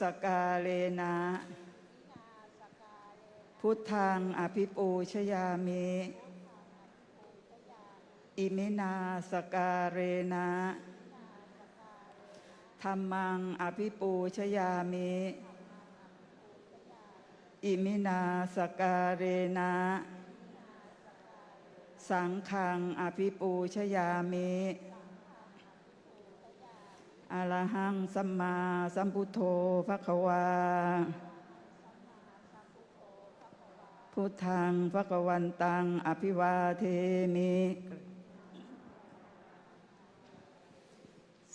สกาเลนะพุทธังอภิปูชยามิอิมินาสการเรนะธัมมังอภิปูชยามิอิมินาสการเรนะสังฆังอภิปูชยามิอะระหังสัมมาสัมพุทโธภควาพุทธังภควันตังอภิวาเทมิ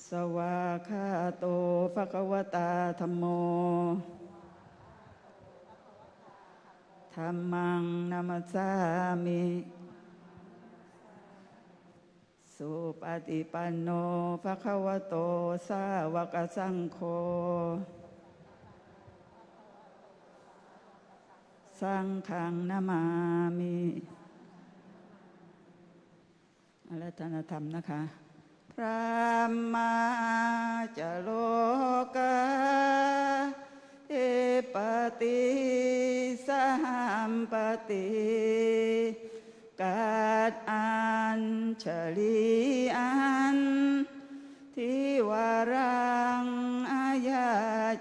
สวากขาโตภควตาธัมโมธัมมังนัมสสามิสุปฏิปันโนภควโตสาวกสังโฆสังฆังนามามิอาราธนาธรรมนะคะพระมาจโลกาเอปติสัมปติกาดอัญชลีอันทิวารังอายา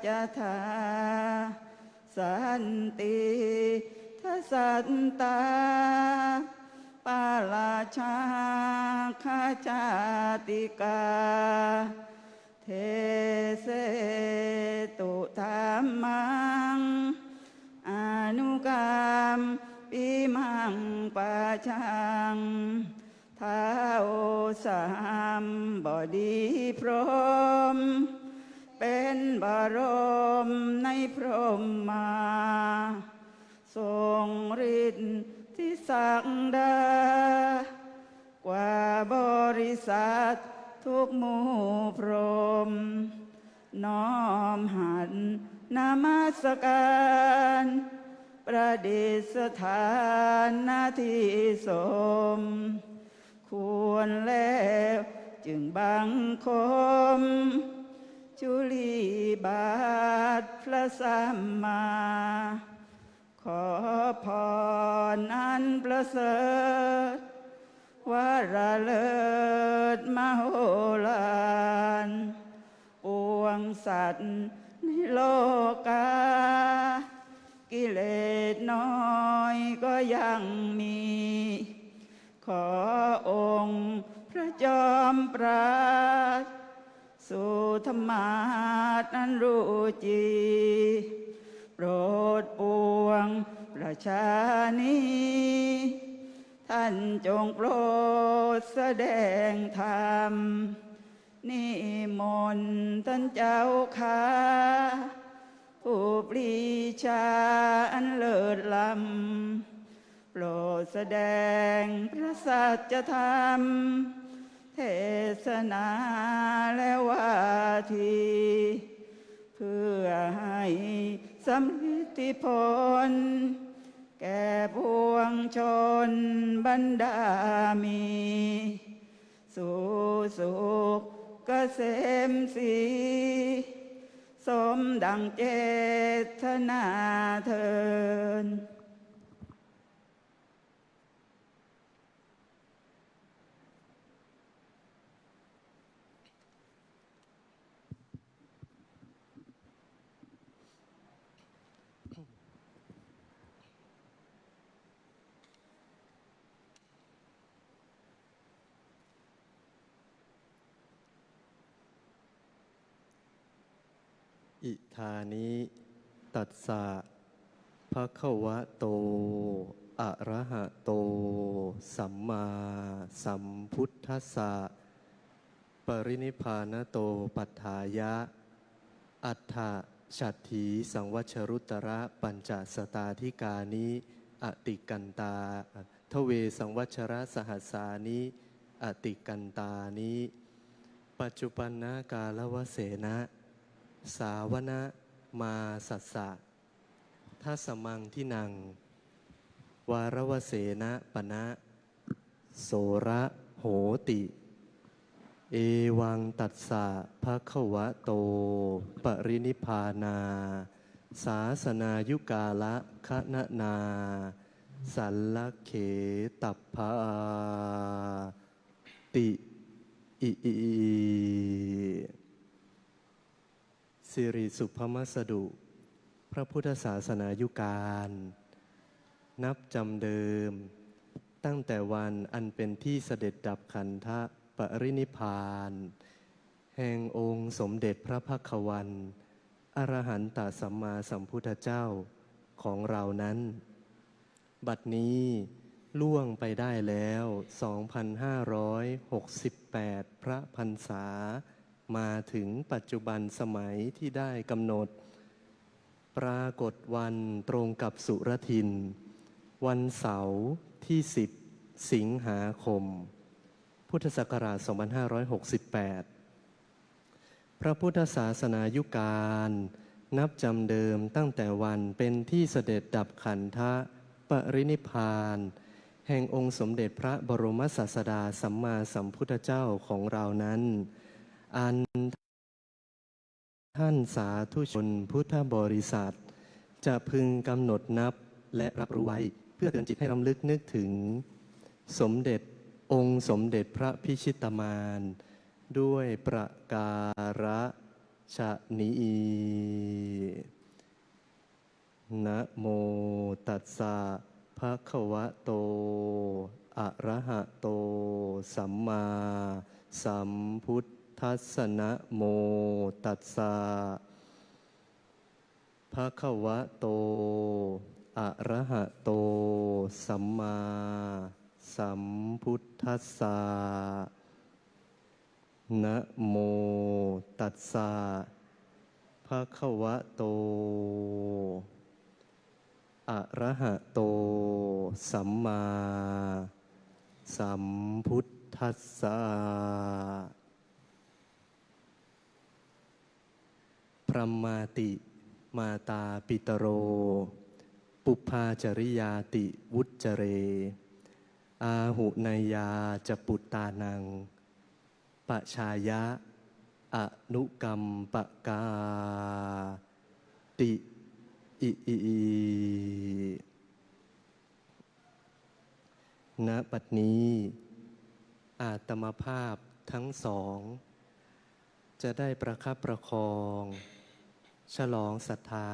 จธาสันติทัสสันตาปาลาชาคาจาติกาเทเสตุธรรมังอนุกรรมปิมังปะชังท้าวสามบดีพรหมเป็นบรมในพรหมมาทรงฤทธิ์ที่ศักดากว่าบริษัททุกหมู่พรหมน้อมหันนมัสการประดิษฐานหน้าที่สมควรแล้วจึงบังคมจุลีบาทพระสัมมาขอพรอันประเสริฐวาระเลิศมโหฬารปวงสัตว์ในโลกากิเลสน้อยก็ยังมีขอองค์พระจอมปราชญ์สู่ธรรมาสน์นั้นรู้จีโปรดปวงประชานีท่านจงโปรดแสดงธรรมนิมนต์ท่านเจ้าข้าผู้ปรีชาอันเลิศล้ำโปรดแสดงพระสัจธรรมเทศนาและวาทีเพื่อให้สำฤทธิผลแก่ปวงชนบรรดามีสู่สุขเกษมศรีสมดังเจตนาเถิดอิธานิตัสสะภะคะวะโตอะระหะโตสัมมาสัมพุทธัสสะปรินิพพานโตปัฏฐายะอัฏฐฉัตถีสังวัชรุตระปัญจสตาธิกานิอติกันตาทเวสังวัชระสหัสสานิอติกันตานิปัจจุปันนากาลวเสนะสาวนะมาสัสสะทัสมังที่นังวารวเสนะปณะโสระโหติ เอวังตัสสะภะคะวะโตปรินิพพานาศาสนายุกาละคะนาสัลลเขตัพพาติอิสิริสุภมสดุพระพุทธศาสนายุการนับจำเดิมตั้งแต่วันอันเป็นที่เสด็จดับขันธปรินิพพานแห่งองค์สมเด็จพระภัควันอรหันตสัมมาสัมพุทธเจ้าของเรานั้นบัดนี้ล่วงไปได้แล้ว 2,568 พระพรรษามาถึงปัจจุบันสมัยที่ได้กำหนดปรากฏวันตรงกับสุรทินวันเสาร์ที่ 10 สิงหาคมพุทธศักราช 2568 พระพุทธศาสนายุการนับจำเดิมตั้งแต่วันเป็นที่เสด็จดับขันธปรินิพพานแห่งองค์สมเด็จพระบรมศาสดาสัมมาสัมพุทธเจ้าของเรานั้นอันท่านสาธุชนพุทธบริษัทจะพึงกำหนดนับและรับรู้ไว้เพื่อเตือนจิตให้รำลึกนึกถึงสมเด็จองค์สมเด็จพระพิชิตมารด้วยประการฉนี้นะโมตัสสะภะคะวะโตอะระหะโตสัมมาสัมพุทธัสสะนะโมตัสสะภะคะวะโตอะระหะโตสัมมาสัมพุทธัสสะนะโมตัสสะภะคะวะโตอะระหะโตสัมมาสัมพุทธัสสะพรหมาติมาตาปิตโรปุพพาจริยาติวุจเจเรอาหุนายาจปุตตานังปชายะอนุกรรมปกาติณบัดนี้อาตมภาพทั้งสองจะได้ประคับประคองฉลองศรัทธา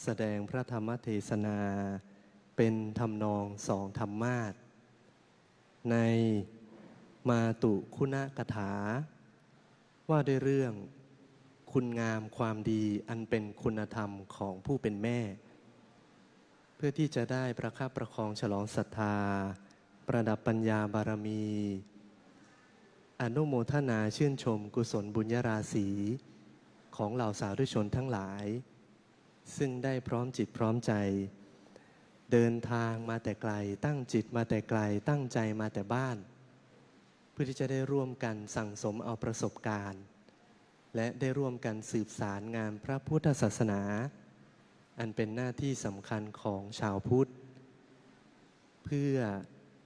แสดงพระธรรมเทศนาเป็นทำนองสองธรรมาสในมาตุคุณกถาว่าด้วยเรื่องคุณงามความดีอันเป็นคุณธรรมของผู้เป็นแม่เพื่อที่จะได้ประคับประคองฉลองศรัทธาประดับปัญญาบารมีอนุโมทนาชื่นชมกุศลบุญญาราศีของเหล่าสาธุชนทั้งหลายซึ่งได้พร้อมจิตพร้อมใจเดินทางมาแต่ไกลตั้งจิตมาแต่ไกลตั้งใจมาแต่บ้านเพื่อที่จะได้ร่วมกันสั่งสมเอาประสบการณ์และได้ร่วมกันสืบสารงานพระพุทธศาสนาอันเป็นหน้าที่สำคัญของชาวพุทธเพื่อ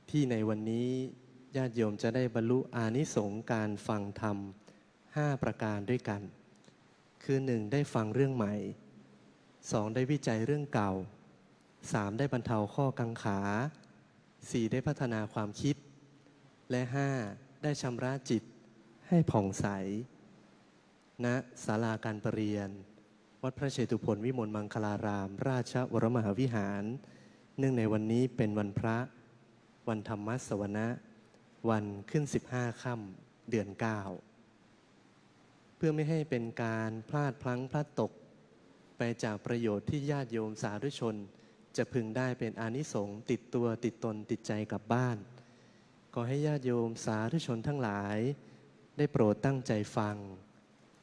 ที่ในวันนี้ญาติโยมจะได้บรรลุอานิสงส์การฟังธรรม5ประการด้วยกันคือ 1. ได้ฟังเรื่องใหม่ 2. ได้วิจัยเรื่องเก่า 3. ได้บรรเทาข้อกังขา 4. ได้พัฒนาความคิดและ 5. ได้ชำระจิตให้ผ่องใสณศาลาการประเรียนวัดพระเชตุพนวิมลมังคลารามราชวรมหาวิหารเนื่องในวันนี้เป็นวันพระวันธรรมสวนะวันขึ้น15ค่ำเดือน9เพื่อไม่ให้เป็นการพลาดพลั้งพลัดตกไปจากประโยชน์ที่ญาติโยมสาธุชนจะพึงได้เป็นอานิสงส์ติดตัวติดตนติดใจกลับบ้านขอให้ญาติโยมสาธุชนทั้งหลายได้โปรดตั้งใจฟัง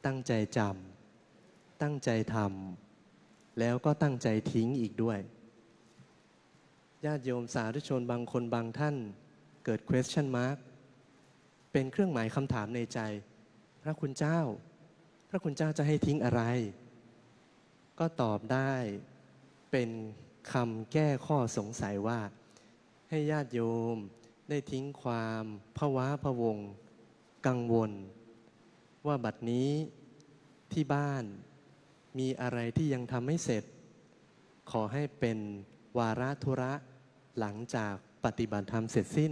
ตั้งใจจำตั้งใจทำแล้วก็ตั้งใจทิ้งอีกด้วยญาติโยมสาธุชนบางคนบางท่านเกิด question mark เป็นเครื่องหมายคำถามในใจพระคุณเจ้าจะให้ทิ้งอะไรก็ตอบได้เป็นคำแก้ข้อสงสัยว่าให้ญาติโยมได้ทิ้งความพะว้าพะวงกังวล ว่าบัดนี้ที่บ้านมีอะไรที่ยังทำไม่เสร็จขอให้เป็นวาระธุระหลังจากปฏิบัติธรรมเสร็จสิ้น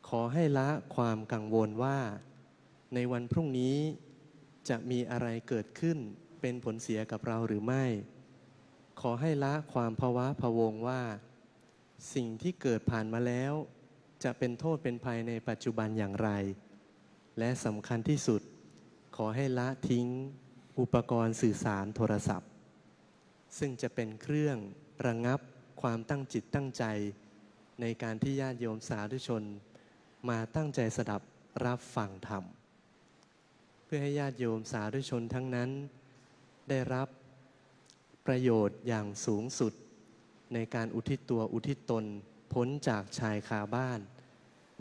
ขอให้ละความกังวลว่าในวันพรุ่งนี้จะมีอะไรเกิดขึ้นเป็นผลเสียกับเราหรือไม่ขอให้ละความภาวะพะวงว่าสิ่งที่เกิดผ่านมาแล้วจะเป็นโทษเป็นภัยในปัจจุบันอย่างไรและสำคัญที่สุดขอให้ละทิ้งอุปกรณ์สื่อสารโทรศัพท์ซึ่งจะเป็นเครื่องระงับความตั้งจิตตั้งใจในการที่ญาติโยมสาธุชนมาตั้งใจสดับรับฟังธรรมเพื่อให้ญาติโยมสาธุชนทั้งนั้นได้รับประโยชน์อย่างสูงสุดในการอุทิศตัวอุทิศตนพ้นจากชายคาบ้าน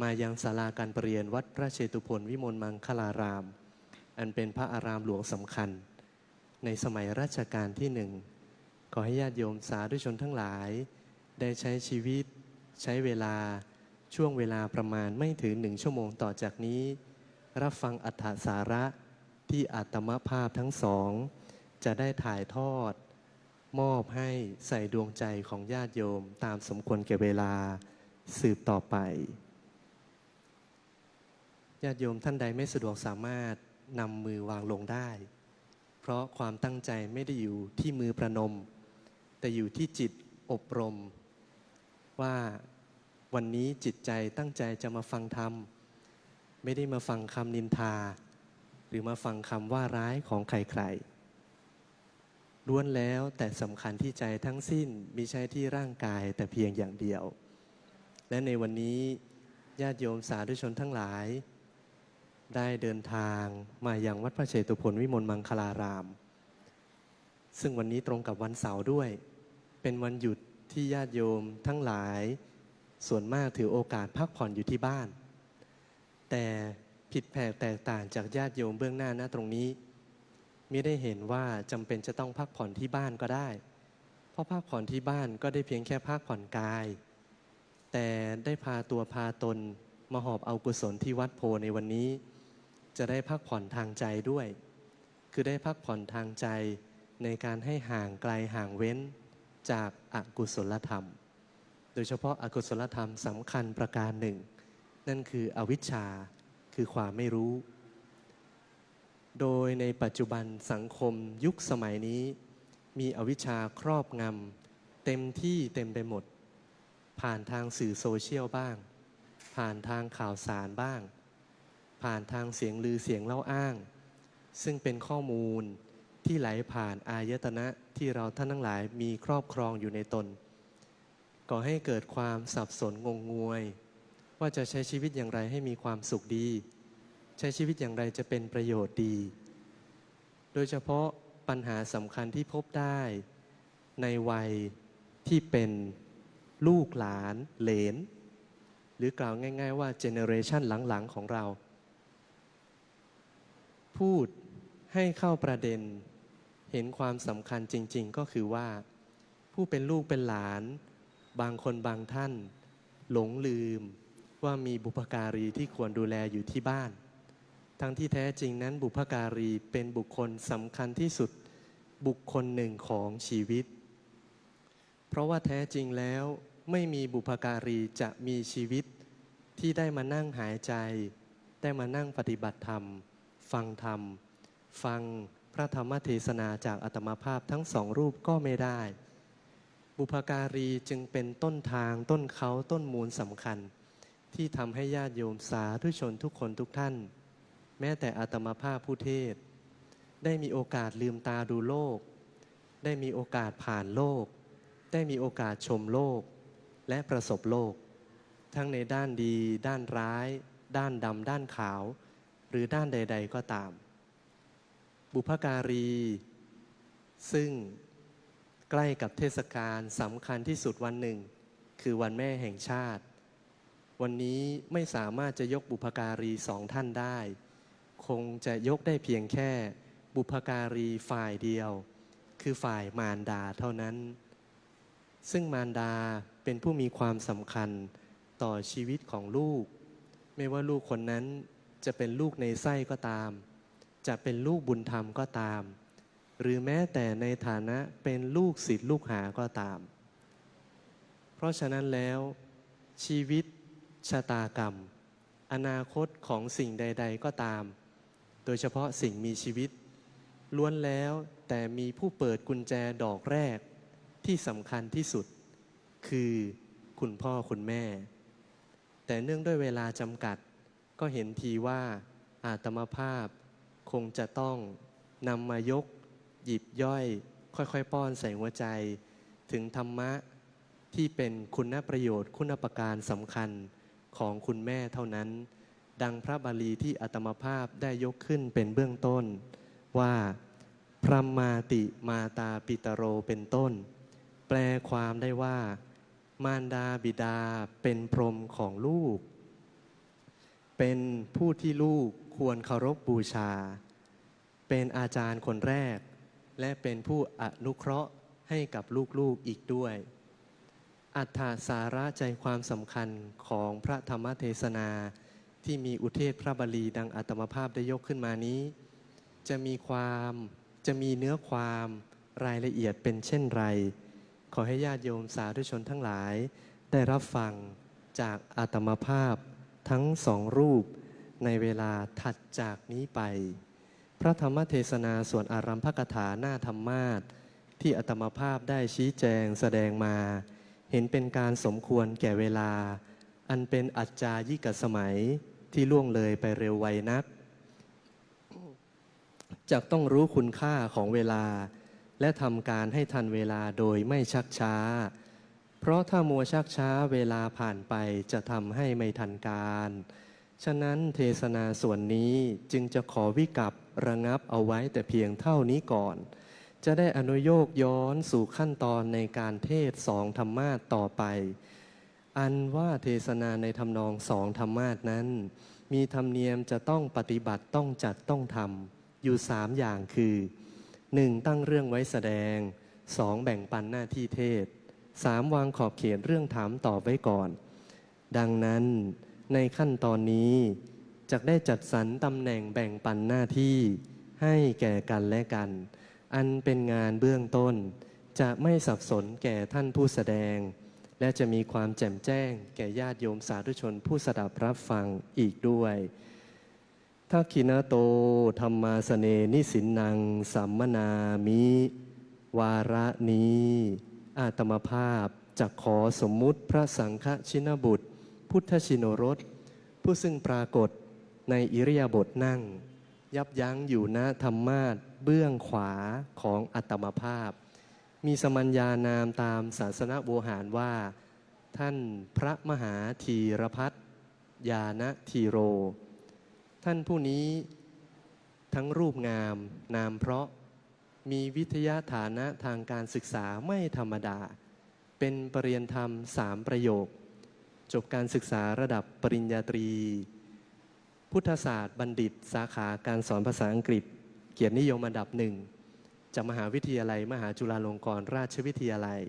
มายังศาลาการประเรียนวัดพระเชตุพนวิมลมังคลารามอันเป็นพระอารามหลวงสำคัญในสมัยรัชกาลที่หนึ่งขอให้ญาติโยมสาธุชนทั้งหลายได้ใช้ชีวิตใช้เวลาช่วงเวลาประมาณไม่ถึง1 ชั่วโมงต่อจากนี้รับฟังอรรถสาระที่อาตมภาพทั้งสองจะได้ถ่ายทอดมอบให้ใส่ดวงใจของญาติโยมตามสมควรแก่เวลาสืบต่อไปญาติโยมท่านใดไม่สะดวกสามารถนำมือวางลงได้เพราะความตั้งใจไม่ได้อยู่ที่มือประนมแต่อยู่ที่จิตอบรมว่าวันนี้จิตใจตั้งใจจะมาฟังธรรมไม่ได้มาฟังคำนินทาหรือมาฟังคำว่าร้ายของใครๆล้วนแล้วแต่สำคัญที่ใจทั้งสิ้นมิใช่ที่ร่างกายแต่เพียงอย่างเดียวและในวันนี้ญาติโยมสาธุชนทั้งหลายได้เดินทางมายังวัดพระเชตุพนวิมลมังคลารามซึ่งวันนี้ตรงกับวันเสาร์ด้วยเป็นวันหยุดที่ญาติโยมทั้งหลายส่วนมากถือโอกาสพักผ่อนอยู่ที่บ้านแต่ผิดแผกแตกต่างจากญาติโยมเบื้องหน้าตรงนี้มิได้เห็นว่าจำเป็นจะต้องพักผ่อนที่บ้านก็ได้เพราะพักผ่อนที่บ้านก็ได้เพียงแค่พักผ่อนกายแต่ได้พาตัวพาตนมาหอบเอากุศลที่วัดโพในวันนี้จะได้พักผ่อนทางใจด้วยคือได้พักผ่อนทางใจในการให้ห่างไกลห่างเว้นจากอกุศลธรรมโดยเฉพาะอกุศลธรรมสำคัญประการหนึ่งนั่นคืออวิชชาคือความไม่รู้โดยในปัจจุบันสังคมยุคสมัยนี้มีอวิชชาครอบงำเต็มที่เต็มไปหมดผ่านทางสื่อโซเชียลบ้างผ่านทางข่าวสารบ้างผ่านทางเสียงลือเสียงเล่าอ้างซึ่งเป็นข้อมูลที่ไหลผ่านอายตนะที่เราท่านทั้งหลายมีครอบครองอยู่ในตนก่อให้เกิดความสับสนงงงวยว่าจะใช้ชีวิตอย่างไรให้มีความสุขดีใช้ชีวิตอย่างไรจะเป็นประโยชน์ดีโดยเฉพาะปัญหาสำคัญที่พบได้ในวัยที่เป็นลูกหลานเหลนหรือกล่าวง่ายๆว่าเจเนอเรชันหลังๆของเราพูดให้เข้าประเด็นเห็นความสำคัญจริงๆก็คือว่าผู้เป็นลูกเป็นหลานบางคนบางท่านหลงลืมว่ามีบุพการีที่ควรดูแลอยู่ที่บ้านทั้งที่แท้จริงนั้นบุพการีเป็นบุคคลสำคัญที่สุดบุคคลหนึ่งของชีวิตเพราะว่าแท้จริงแล้วไม่มีบุพการีจะมีชีวิตที่ได้มานั่งหายใจได้มานั่งปฏิบัติธรรมฟังธรรมฟังพระธรรมเทศนาจากอาตมาภาพทั้งสองรูปก็ไม่ได้บุพการีจึงเป็นต้นทางต้นเขาต้นมูลสำคัญที่ทำให้ญาติโยมสาธุชนทุกคนทุกท่านแม้แต่อาตมาภาพผู้เทศได้มีโอกาสลืมตาดูโลกได้มีโอกาสผ่านโลกได้มีโอกาสชมโลกและประสบโลกทั้งในด้านดีด้านร้ายด้านดำด้านขาวหรือด้านใดๆก็ตามบุพการีซึ่งใกล้กับเทศกาลสำคัญที่สุดวันหนึ่งคือวันแม่แห่งชาติวันนี้ไม่สามารถจะยกบุพการี2 ท่านได้คงจะยกได้เพียงแค่บุพการีฝ่ายเดียวคือฝ่ายมารดาเท่านั้นซึ่งมารดาเป็นผู้มีความสำคัญต่อชีวิตของลูกไม่ว่าลูกคนนั้นจะเป็นลูกในไส้ก็ตาม จะเป็นลูกบุญธรรมก็ตาม หรือแม้แต่ในฐานะเป็นลูกศิษย์ลูกหาก็ตาม เพราะฉะนั้นแล้วชีวิตชะตากรรมอนาคตของสิ่งใดๆก็ตามโดยเฉพาะสิ่งมีชีวิตล้วนแล้วแต่มีผู้เปิดกุญแจดอกแรกที่สำคัญที่สุดคือคุณพ่อคุณแม่แต่เนื่องด้วยเวลาจำกัดก็เห็นทีว่าอาตมาภาพคงจะต้องนำมายกหยิบย่อยค่อยๆป้อนใส่หัวใจถึงธรรมะที่เป็นคุณประโยชน์คุณประการสำคัญของคุณแม่เท่านั้นดังพระบาลีที่อาตมาภาพได้ยกขึ้นเป็นเบื้องต้นว่าพรหมาติมาตาปิตโรเป็นต้นแปลความได้ว่ามารดาบิดาเป็นพรหมของลูกเป็นผู้ที่ลูกควรเคารพบูชาเป็นอาจารย์คนแรกและเป็นผู้อนุเคราะห์ให้กับลูกๆอีกด้วยอัตถสาระใจความสำคัญของพระธรรมเทศนาที่มีอุเทศพระบาลีดังอาตมาภาพได้ยกขึ้นมานี้จะมีเนื้อความรายละเอียดเป็นเช่นไรขอให้ญาติโยมสาธุชนทั้งหลายได้รับฟังจากอาตมาภาพทั้งสองรูปในเวลาถัดจากนี้ไปพระธรรมเทศนาส่วนอารัมภกถาหน้าธรรมาสน์ที่อาตมาภาพได้ชี้แจงแสดงมาเห็นเป็นการสมควรแก่เวลาอันเป็นอัจจายิกสมัยที่ล่วงเลยไปเร็วไวนักจักต้องรู้คุณค่าของเวลาและทำการให้ทันเวลาโดยไม่ชักช้าเพราะถ้ามัวชักช้าเวลาผ่านไปจะทำให้ไม่ทันการฉะนั้นเทศนาส่วนนี้จึงจะขอวิกัประงับเอาไว้แต่เพียงเท่านี้ก่อนจะได้อนุโยคย้อนสู่ขั้นตอนในการเทศสองธรรมาสต่อไปอันว่าเทศนาในทำนองสองธรรมาสนั้นมีธรรมเนียมจะต้องปฏิบัติต้องจัดต้องทำอยู่3อย่างคือ 1. ตั้งเรื่องไว้แสดง 2. แบ่งปันหน้าที่เทศ 3. วางขอบเขตเรื่องถามตอบไว้ก่อนดังนั้นในขั้นตอนนี้จะได้จัดสรรตำแหน่งแบ่งปันหน้าที่ให้แก่กันและกันอันเป็นงานเบื้องต้นจะไม่สับสนแก่ท่านผู้แสดงและจะมีความแจ่มแจ้งแก่ญาติโยมสาธุชนผู้สดับรับฟังอีกด้วยทักขิณโตธรรมาสเนนิสินนังสัมมนามิวาระนี้อาตมาภาพจะขอสมมุติพระสังฆชินบุตรพุทธชิโนรสผู้ซึ่งปรากฏในอิริยาบถนั่งยับยั้งอยู่ณธรรมาสน์เบื้องขวาของอาตมาภาพมีสมัญญานามตามศาสนโวหารว่าท่านพระมหาธีรพัฒน์ญาณธีโรท่านผู้นี้ทั้งรูปงามนามเพราะมีวิทยาฐานะทางการศึกษาไม่ธรรมดาเป็นปริญญาธรรม3 ประโยคจบการศึกษาระดับปริญญาตรีพุทธศาสตร์บัณฑิตสาขาการสอนภาษาอังกฤษเกียรตินิยมอันดับ 1จากมหาวิทยาลัยมหาจุฬาลงกรณราชวิทยาลัย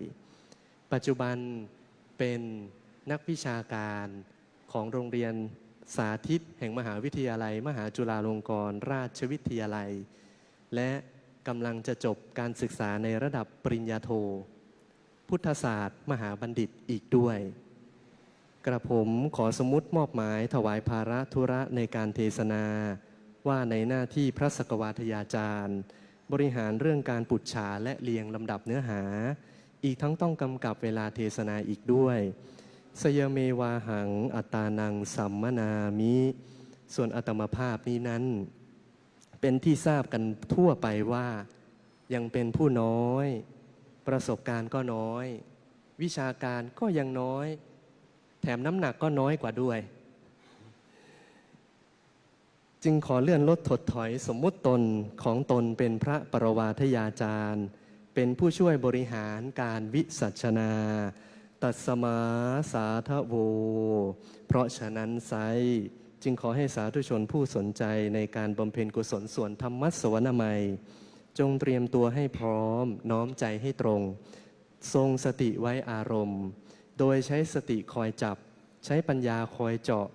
ปัจจุบันเป็นนักวิชาการของโรงเรียนสาธิตแห่งมหาวิทยาลัยมหาจุฬาลงกรณราชวิทยาลัยและกำลังจะจบการศึกษาในระดับปริญญาโทพุทธศาสตร์มหาบัณฑิตอีกด้วยกระผมขอสมมุติมอบหมายถวายภาระธุระในการเทศนาว่าในหน้าที่พระสกวาทยาจารย์บริหารเรื่องการปุจฉาและเรียงลำดับเนื้อหาอีกทั้งต้องกำกับเวลาเทศนาอีกด้วยสยเมวาหังอัตตานังสัมมนามิส่วนอาตมาภาพนี้นั้นเป็นที่ทราบกันทั่วไปว่ายังเป็นผู้น้อยประสบการณ์ก็น้อยวิชาการก็ยังน้อยแถมน้ำหนักก็น้อยกว่าด้วยจึงขอเลื่อนลดถดถอยสมมุติตนของตนเป็นพระปรวาทยาจารย์เป็นผู้ช่วยบริหารการวิสัชนาตัสมาสาทโวเพราะฉะนั้นไซจึงขอให้สาธุชนผู้สนใจในการบำเพ็ญกุศลส่วนธรรมสวนามัยจงเตรียมตัวให้พร้อมน้อมใจให้ตรงทรงสติไว้อารมณ์โดยใช้สติคอยจับใช้ปัญญาคอยเจาะ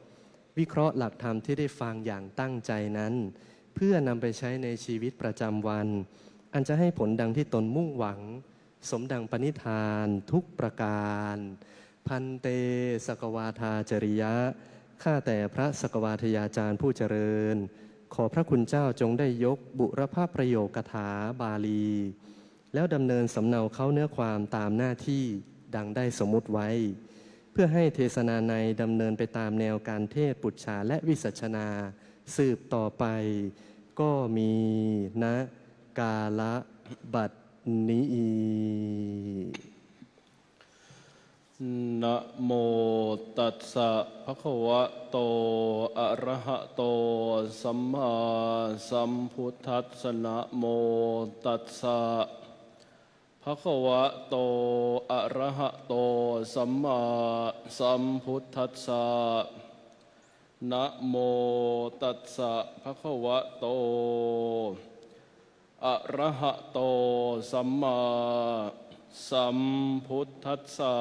วิเคราะห์หลักธรรมที่ได้ฟังอย่างตั้งใจนั้นเ พื่อนำไปใช้ในชีวิตประจำวัน อันจะให้ผลดังที่ตนมุ่งหวัง สมดังปณิธานทุกประการ พันเตสกวาทาจริยะ ข้าแต่พระสกวาทยาจารย์ผู้เจริญ ขอพระคุณเจ้าจงได้ยกบุรพประโยคถาบาลี แล้วดำเนินสำเนาเข้าเนื้อความตามหน้าที่ดังได้สมมุติไว้ เพื่อให้เทศนาในดำเนินไปตามแนวการเทศปุจฉาและวิสัชนาสืบต่อไป ก็มีณกาลบัดนี้ นะโมตัสสะภะคะวะโตอะระหะโตสัมมาสัมพุทธัสสะนะโมตัสสะภะคะวะโตอะระหะโตสัมมาสัมพุทธัสสะนะโมตัสสะภะคะวะโตอะระหะโตสัมมาสัมพุทธัสสะ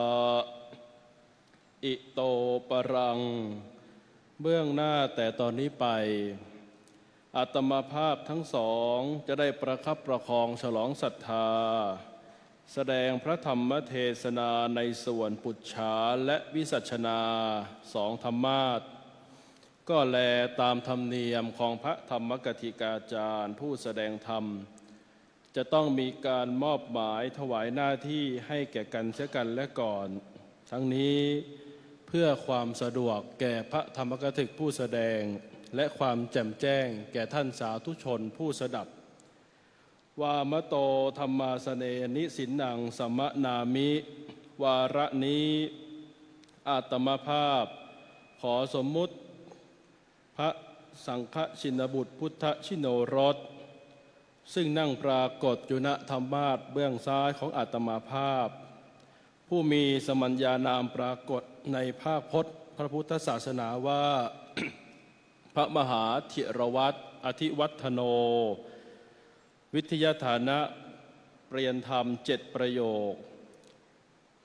อิโตปรังเบื้องหน้าแต่ตอนนี้ไปอาตมาภาพทั้งสองจะได้ประคับประคองฉลองศรัทธาแสดงพระธรรมเทศนาในส่วนปุจฉาและวิสัชนาสองธรรมาสก็แลตามธรรมเนียมของพระธรรมกถิกาจารย์ผู้แสดงธรรมจะต้องมีการมอบหมายถวายหน้าที่ให้แก่กันเสียกันและก่อนทั้งนี้เพื่อความสะดวกแก่พระธรรมกถึกผู้แสดงและความแจ่มแจ้งแก่ท่านสาธุชนผู้สดับวามโตธรรมาสเนนิสินนังสมนามิวาระนี้อาตมาภาพขอสมมุติพระสังฆชินบุตรพุทธชิโนรสซึ่งนั่งปรากฏอยู่ณธรรมาสน์เบื้องซ้ายของอาตมาภาพผู้มีสมัญญานามปรากฏในภาคพจน์พระพุทธศาสนาว่า พระมหาธิรวัตรอธิวัฒโนวิทยาฐานะเปลี่ยนธรรม7ประโยค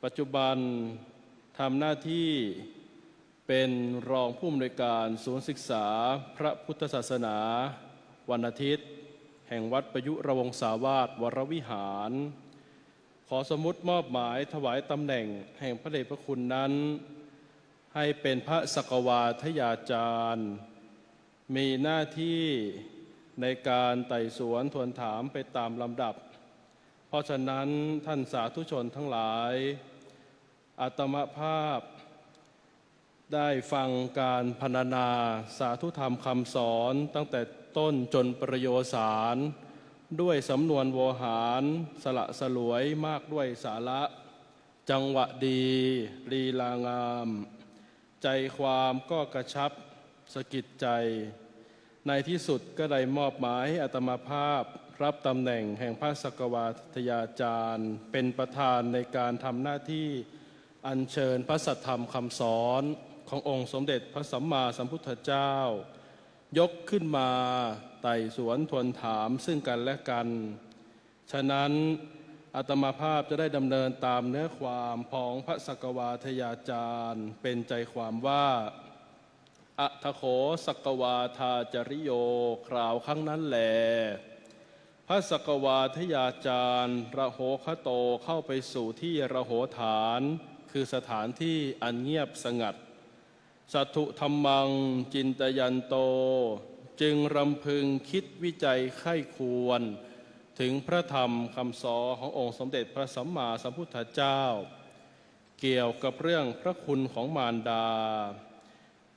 ปัจจุบันทำหน้าที่เป็นรองผู้อำนวยการศูนย์ศึกษาพระพุทธศาสนาวันอาทิตย์แห่งวัดประยุรวงศาวาสวรวิหารขอสมมุติมอบหมายถวายตำแหน่งแห่งพระเดชพระคุณนั้นให้เป็นพระสกวาทยาจารย์มีหน้าที่ในการไต่สวนทวนถามไปตามลำดับเพราะฉะนั้นท่านสาธุชนทั้งหลายอาตมาภาพได้ฟังการพรรณนาสาธุธรรมคำสอนตั้งแต่ต้นจนประโยสารด้วยสำนวนโวหารสละสลวยมากด้วยสาระจังหวะดีลีลางามใจความก็กระชับสะกิดใจในที่สุดก็ได้มอบหมายให้อาตมาภาพรับตำแหน่งแห่งพระสกวาทยาจารย์เป็นประธานในการทำหน้าที่อัญเชิญพระสัทธรรมคำสอนขององค์สมเด็จพระสัมมาสัมพุทธเจ้ายกขึ้นมาไต่สวนทวนถามซึ่งกันและกันฉะนั้นอาตมาภาพจะได้ดำเนินตามเนื้อความของพระสกวาทยาจารย์เป็นใจความว่าอัทโขสกวาทาจริโยคราวครั้งนั้นแลพระสกวาทยาจารย์ระโหคโตเข้าไปสู่ที่ระโหฐานคือสถานที่อันเงียบสงัดสัตถุธรรมังจินตยันโตจึงรำพึงคิดวิจัยไข้ควรถึงพระธรรมคำสอนขององค์สมเด็จพระสัมมาสัมพุทธเจ้าเกี่ยวกับเรื่องพระคุณของมารดา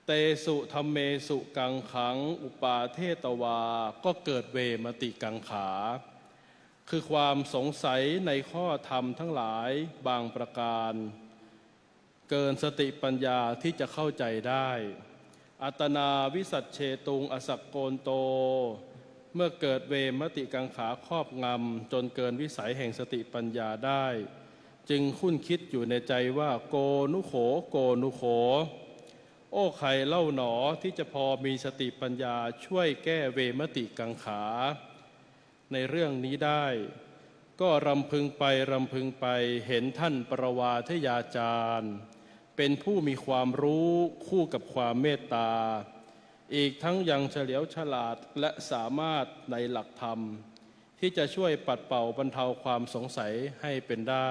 เตสุธรรมเมสุกังขังอุปาเทตวาก็เกิดเวมติกังขาคือความสงสัยในข้อธรรมทั้งหลายบางประการเกินสติปัญญาที่จะเข้าใจได้อัตนาวิสัชเชตุงอสักโกนโตเมื่อเกิดเวมติกังขาครอบงำจนเกินวิสัยแห่งสติปัญญาได้จึงคุ้นคิดอยู่ในใจว่าโกนุโขโกนุโขโอ้ใครเล่าหนอที่จะพอมีสติปัญญาช่วยแก้เวมติกังขาในเรื่องนี้ได้ก็รำพึงไปรำพึงไปเห็นท่านปรวาทยาจารย์เป็นผู้มีความรู้คู่กับความเมตตา อีกทั้งยังเฉลียวฉลาดและสามารถในหลักธรรม ที่จะช่วยปัดเป่าบรรเทาความสงสัยให้เป็นได้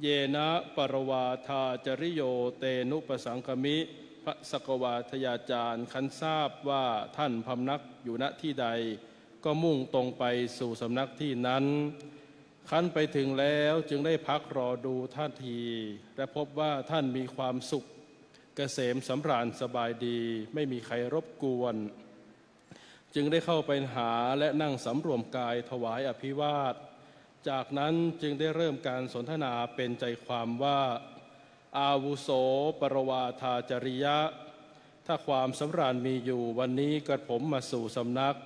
เยนะปรวาทาจริโยเตนุปสังคมิพระสกวาทยาจารย์คันทราบว่าท่านพำนักอยู่ณที่ใด ก็มุ่งตรงไปสู่สำนักที่นั้นคันไปถึงแล้วจึงได้พักรอดูท่าที และพบว่าท่านมีความสุขเกษมสำราญสบายดีไม่มีใครรบกวนจึงได้เข้าไปหาและนั่งสำรวมกายถวายอภิวาทจากนั้นจึงได้เริ่มการสนทนาเป็นใจความว่าอาวุโสปรวาทาจริยะถ้าความสำราญมีอยู่วันนี้กระผมมาสู่สำนัก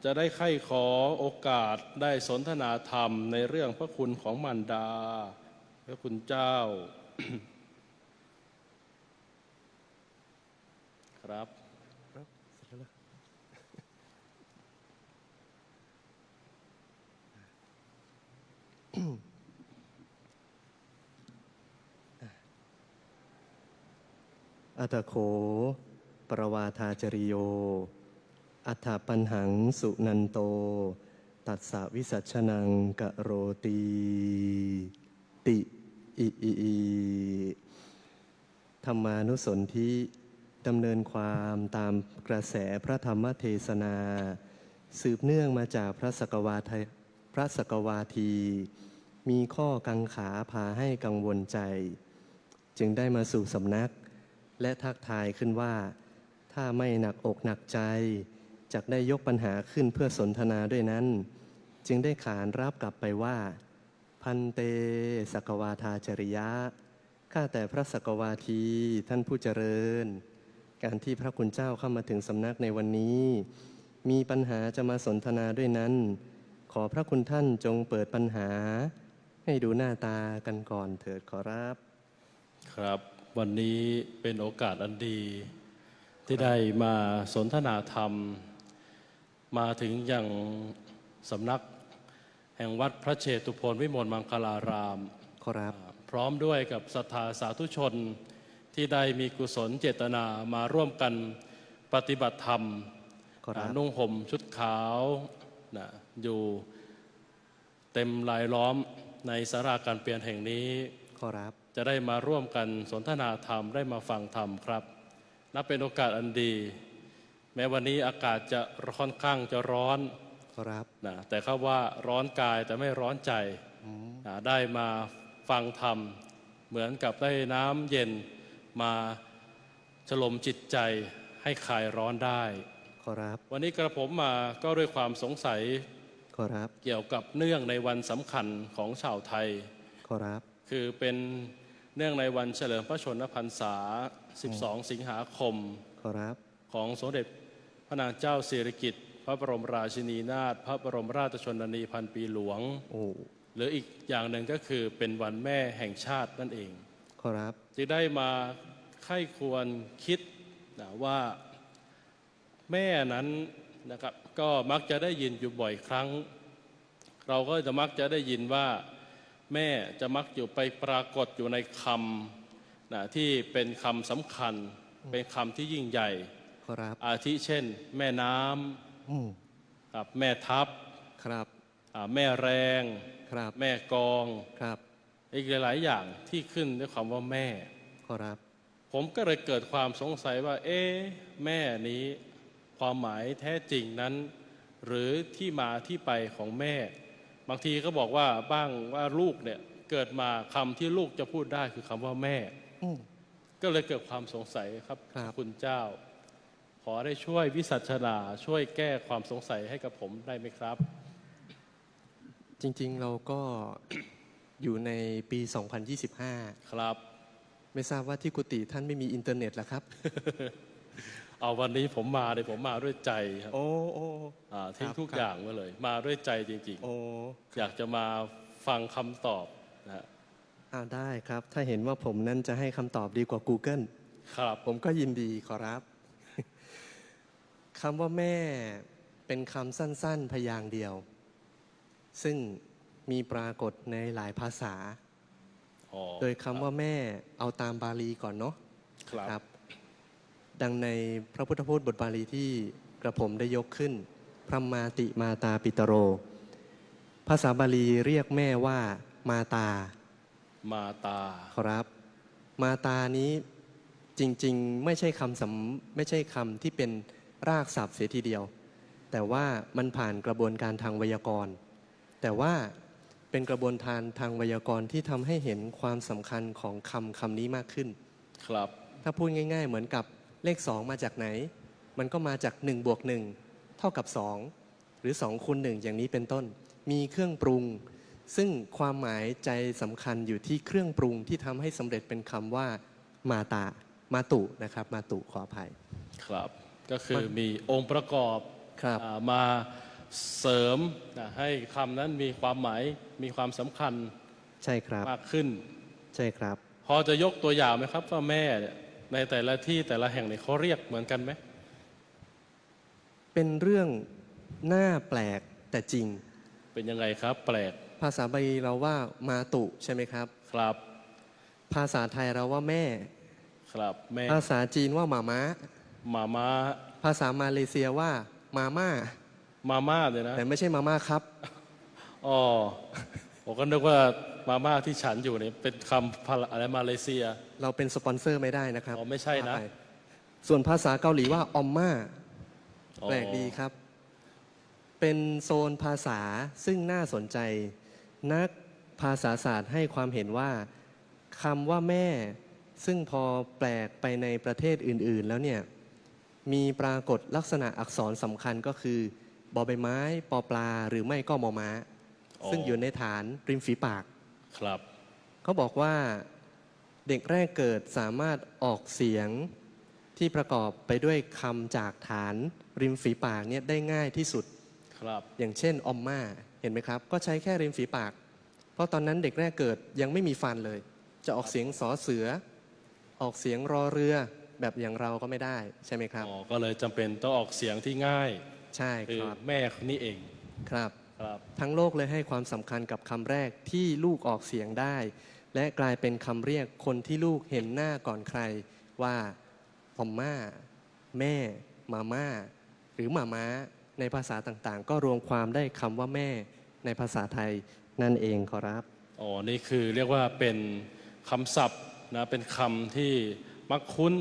จะได้ใคร่ขอโอกาสได้สนทนาธรรมในเรื่องพระคุณของมารดาพระคุณเจ้า ครับอัตถโขปรวาทาจริโยอัฏฐปัญหังสุนันโตตัสสะวิสัชนังกะโรตีติอิอิอิธรรมานุสนธิดำเนินความตามกระแสพระธรรมเทศนาสืบเนื่องมาจากพระสกวาทีมีข้อกังขาพาให้กังวลใจจึงได้มาสู่สำนักและทักทายขึ้นว่าถ้าไม่หนักอกหนักใจจักได้ยกปัญหาขึ้นเพื่อสนทนาด้วยนั้นจึงได้ขานรับกลับไปว่าพันเตสกวาทาจริยะข้าแต่พระสกวาทีท่านผู้เจริญการที่พระคุณเจ้าเข้ามาถึงสำนักในวันนี้มีปัญหาจะมาสนทนาด้วยนั้นขอพระคุณท่านจงเปิดปัญหาให้ดูหน้าตากันก่อนเถิดขอรับครับวันนี้เป็นโอกาสอันดีที่ได้มาสนทนาธรรมมาถึงอย่างสำนักแห่งวัดพระเชตุพนวิมลมังคลารามขอรับพร้อมด้วยกับศรัทธาสาธุชนที่ได้มีกุศลเจตนามาร่วมกันปฏิบัติธรรมนุ่งห่มชุดขาวนะอยู่เต็มลายล้อมในศาลาการเปลี่ยนแห่งนี้ขอรับจะได้มาร่วมกันสนทนาธรรมได้มาฟังธรรมครับนับเป็นโอกาสอันดีแม้วันนี้อากาศจะค่อนข้างจะร้อนครับนะแต่เขาว่าร้อนกายแต่ไม่ร้อนใจนะได้มาฟังธรรมเหมือนกับได้น้ำเย็นมาฉลมจิตใจให้คลายร้อนได้ครับวันนี้กระผมมาก็ด้วยความสงสัยครับเกี่ยวกับเนื่องในวันสำคัญของชาวไทยครับคือเป็นเนื่องในวันเฉลิมพระชนมพรรษา12 สิงหาคมของสมเด็จพระนางเจ้าสิริกิติ์พระบรมราชินีนาถพระบรมราชชนนีพันปีหลวงหรืออีกอย่างหนึ่งก็คือเป็นวันแม่แห่งชาตินั่นเองจึงได้มาไข้ควรคิดนะว่าแม่นั้นนะครับก็มักจะได้ยินอยู่บ่อยครั้งเราก็จะมักจะได้ยินว่าแม่จะมักอยู่ไปปรากฏอยู่ในคำนะที่เป็นคำสำคัญเป็นคำที่ยิ่งใหญ่อาทิเช่นแม่น้ำครับแม่ทัพครับแม่แรงครับแม่กองครับอีกหลายๆอย่างที่ขึ้นด้วยคำว่าแม่ครับผมก็เลยเกิดความสงสัยว่าแม่นี้ความหมายแท้จริงนั้นหรือที่มาที่ไปของแม่บางทีก็บอกว่าบ้างว่าลูกเนี่ยเกิดมาคำที่ลูกจะพูดได้คือคำว่าแม่ก็เลยเกิดความสงสัยครับคุณเจ้าขอได้ช่วยวิสัชนาช่วยแก้ความสงสัยให้กับผมได้ไหมครับจริงๆเราก็ อยู่ในปี 2025ครับไม่ทราบว่าที่กุฏิท่านไม่มีอินเทอร์เน็ตหรอครับ เอาวันนี้ผมมาด้วยใจครับโอ้ทิ้งทุกอย่างมาเลยมาด้วยใจจริงๆอยากจะมาฟังคำตอบนะได้ครับถ้าเห็นว่าผมนั้นจะให้คำตอบดีกว่า Google ครับผมก็ยินดีขอรับคำว่าแม่เป็นคำสั้นๆพยางค์เดียวซึ่งมีปรากฏในหลายภาษาโดยคำว่าแม่เอาตามบาลีก่อนเนาะครับ ดังในพระพุทธพจน์บทบาลีที่กระผมได้ยกขึ้น พระมาติมาตาปิตโร ภาษาบาลีเรียกแม่ว่ามาตา มาตา ครับ มาตานี้จริงๆไม่ใช่คำที่เป็นรากศัพท์เสียทีเดียว แต่ว่ามันผ่านกระบวนการทางไวยากรณ์ แต่ว่าเป็นกระบวนการทางไวยากรณ์ที่ทำให้เห็นความสำคัญของคำนี้มากขึ้น ครับ ถ้าพูดง่ายๆเหมือนกับเลข 2 มาจากไหน มันก็มาจาก1 บวก 1 เท่ากับ 2 หรือ2 คูณ 1 อย่างนี้เป็นต้น มีเครื่องปรุง ซึ่งความหมายใจสำคัญอยู่ที่เครื่องปรุงที่ทำให้สำเร็จเป็นคำว่ามาตุนะครับมาตุขออภัย ครับ ก็คือมีองค์ประกอบ ครับ มาเสริมให้คำนั้นมีความหมายมีความสำคัญ ใช่ครับ มากขึ้น ใช่ครับ พอจะยกตัวอย่างไหมครับว่าแม่เนี่ยในแต่ละที่แต่ละแห่งเนี่ยเขาเรียกเหมือนกันไหม เป็นเรื่องน่าแปลกแต่จริง เป็นยังไงครับแปลก ภาษาบาลีเราว่ามาตุใช่ไหมครับ ครับ ภาษาไทยเราว่าแม่ ครับแม่ ภาษาจีนว่าหมาม้า มาม่า ภาษามาเลเซียว่ามาม่า มาม่าเลยนะ แต่ไม่ใช่มาม่าครับ อ๋อผมก็นึกว่ามาม่าที่ฉันอยู่เนี่ยเป็นคำอะไรมาเลเซีย เราเป็นสปอนเซอร์ไม่ได้นะครับ อ๋อไม่ใช่นะ ว่าไปส่วนภาษาเกาหลีว่าออมม่า อ๋อ แปลกดีครับ เป็นโซนภาษาซึ่งน่าสนใจ นักภาษาศาสตร์ให้ความเห็นว่าคำว่าแม่ซึ่งพอแปลกไปในประเทศอื่นๆ แล้วเนี่ยมีปรากฏลักษณะอักษรสำคัญก็คือบอใบไม้ปอปลาหรือไม่ก็มอม้า ซึ่งอยู่ในฐานริมฝีปาก ครับ เขาบอกว่าเด็กแรกเกิดสามารถออกเสียงที่ประกอบไปด้วยคำจากฐานริมฝีปากเนี่ยได้ง่ายที่สุด ครับ อย่างเช่นออมม่าเห็นไหมครับ ก็ใช้แค่ริมฝีปาก เพราะตอนนั้นเด็กแรกเกิดยังไม่มีฟันเลย จะออกเสียงสอเสือ ออกเสียงรอเรือแบบอย่างเราก็ไม่ได้ใช่ไหมครับ อ๋อก็เลยจำเป็นต้องออกเสียงที่ง่าย ใช่ คือ ครับ แม่นี่เอง ครับ ครับ ทั้งโลกเลยให้ความสำคัญกับคำแรกที่ลูกออกเสียงได้ และกลายเป็นคำเรียกคนที่ลูกเห็นหน้าก่อนใครว่าพอมม่า แม่ มาม่า หรือหมาม้าในภาษาต่างๆ ก็รวมความได้คำว่าแม่ในภาษาไทยนั่นเองขอรับ อ๋อ นี่คือเรียกว่าเป็นคำศัพท์นะ เป็นคำที่มักคุ้น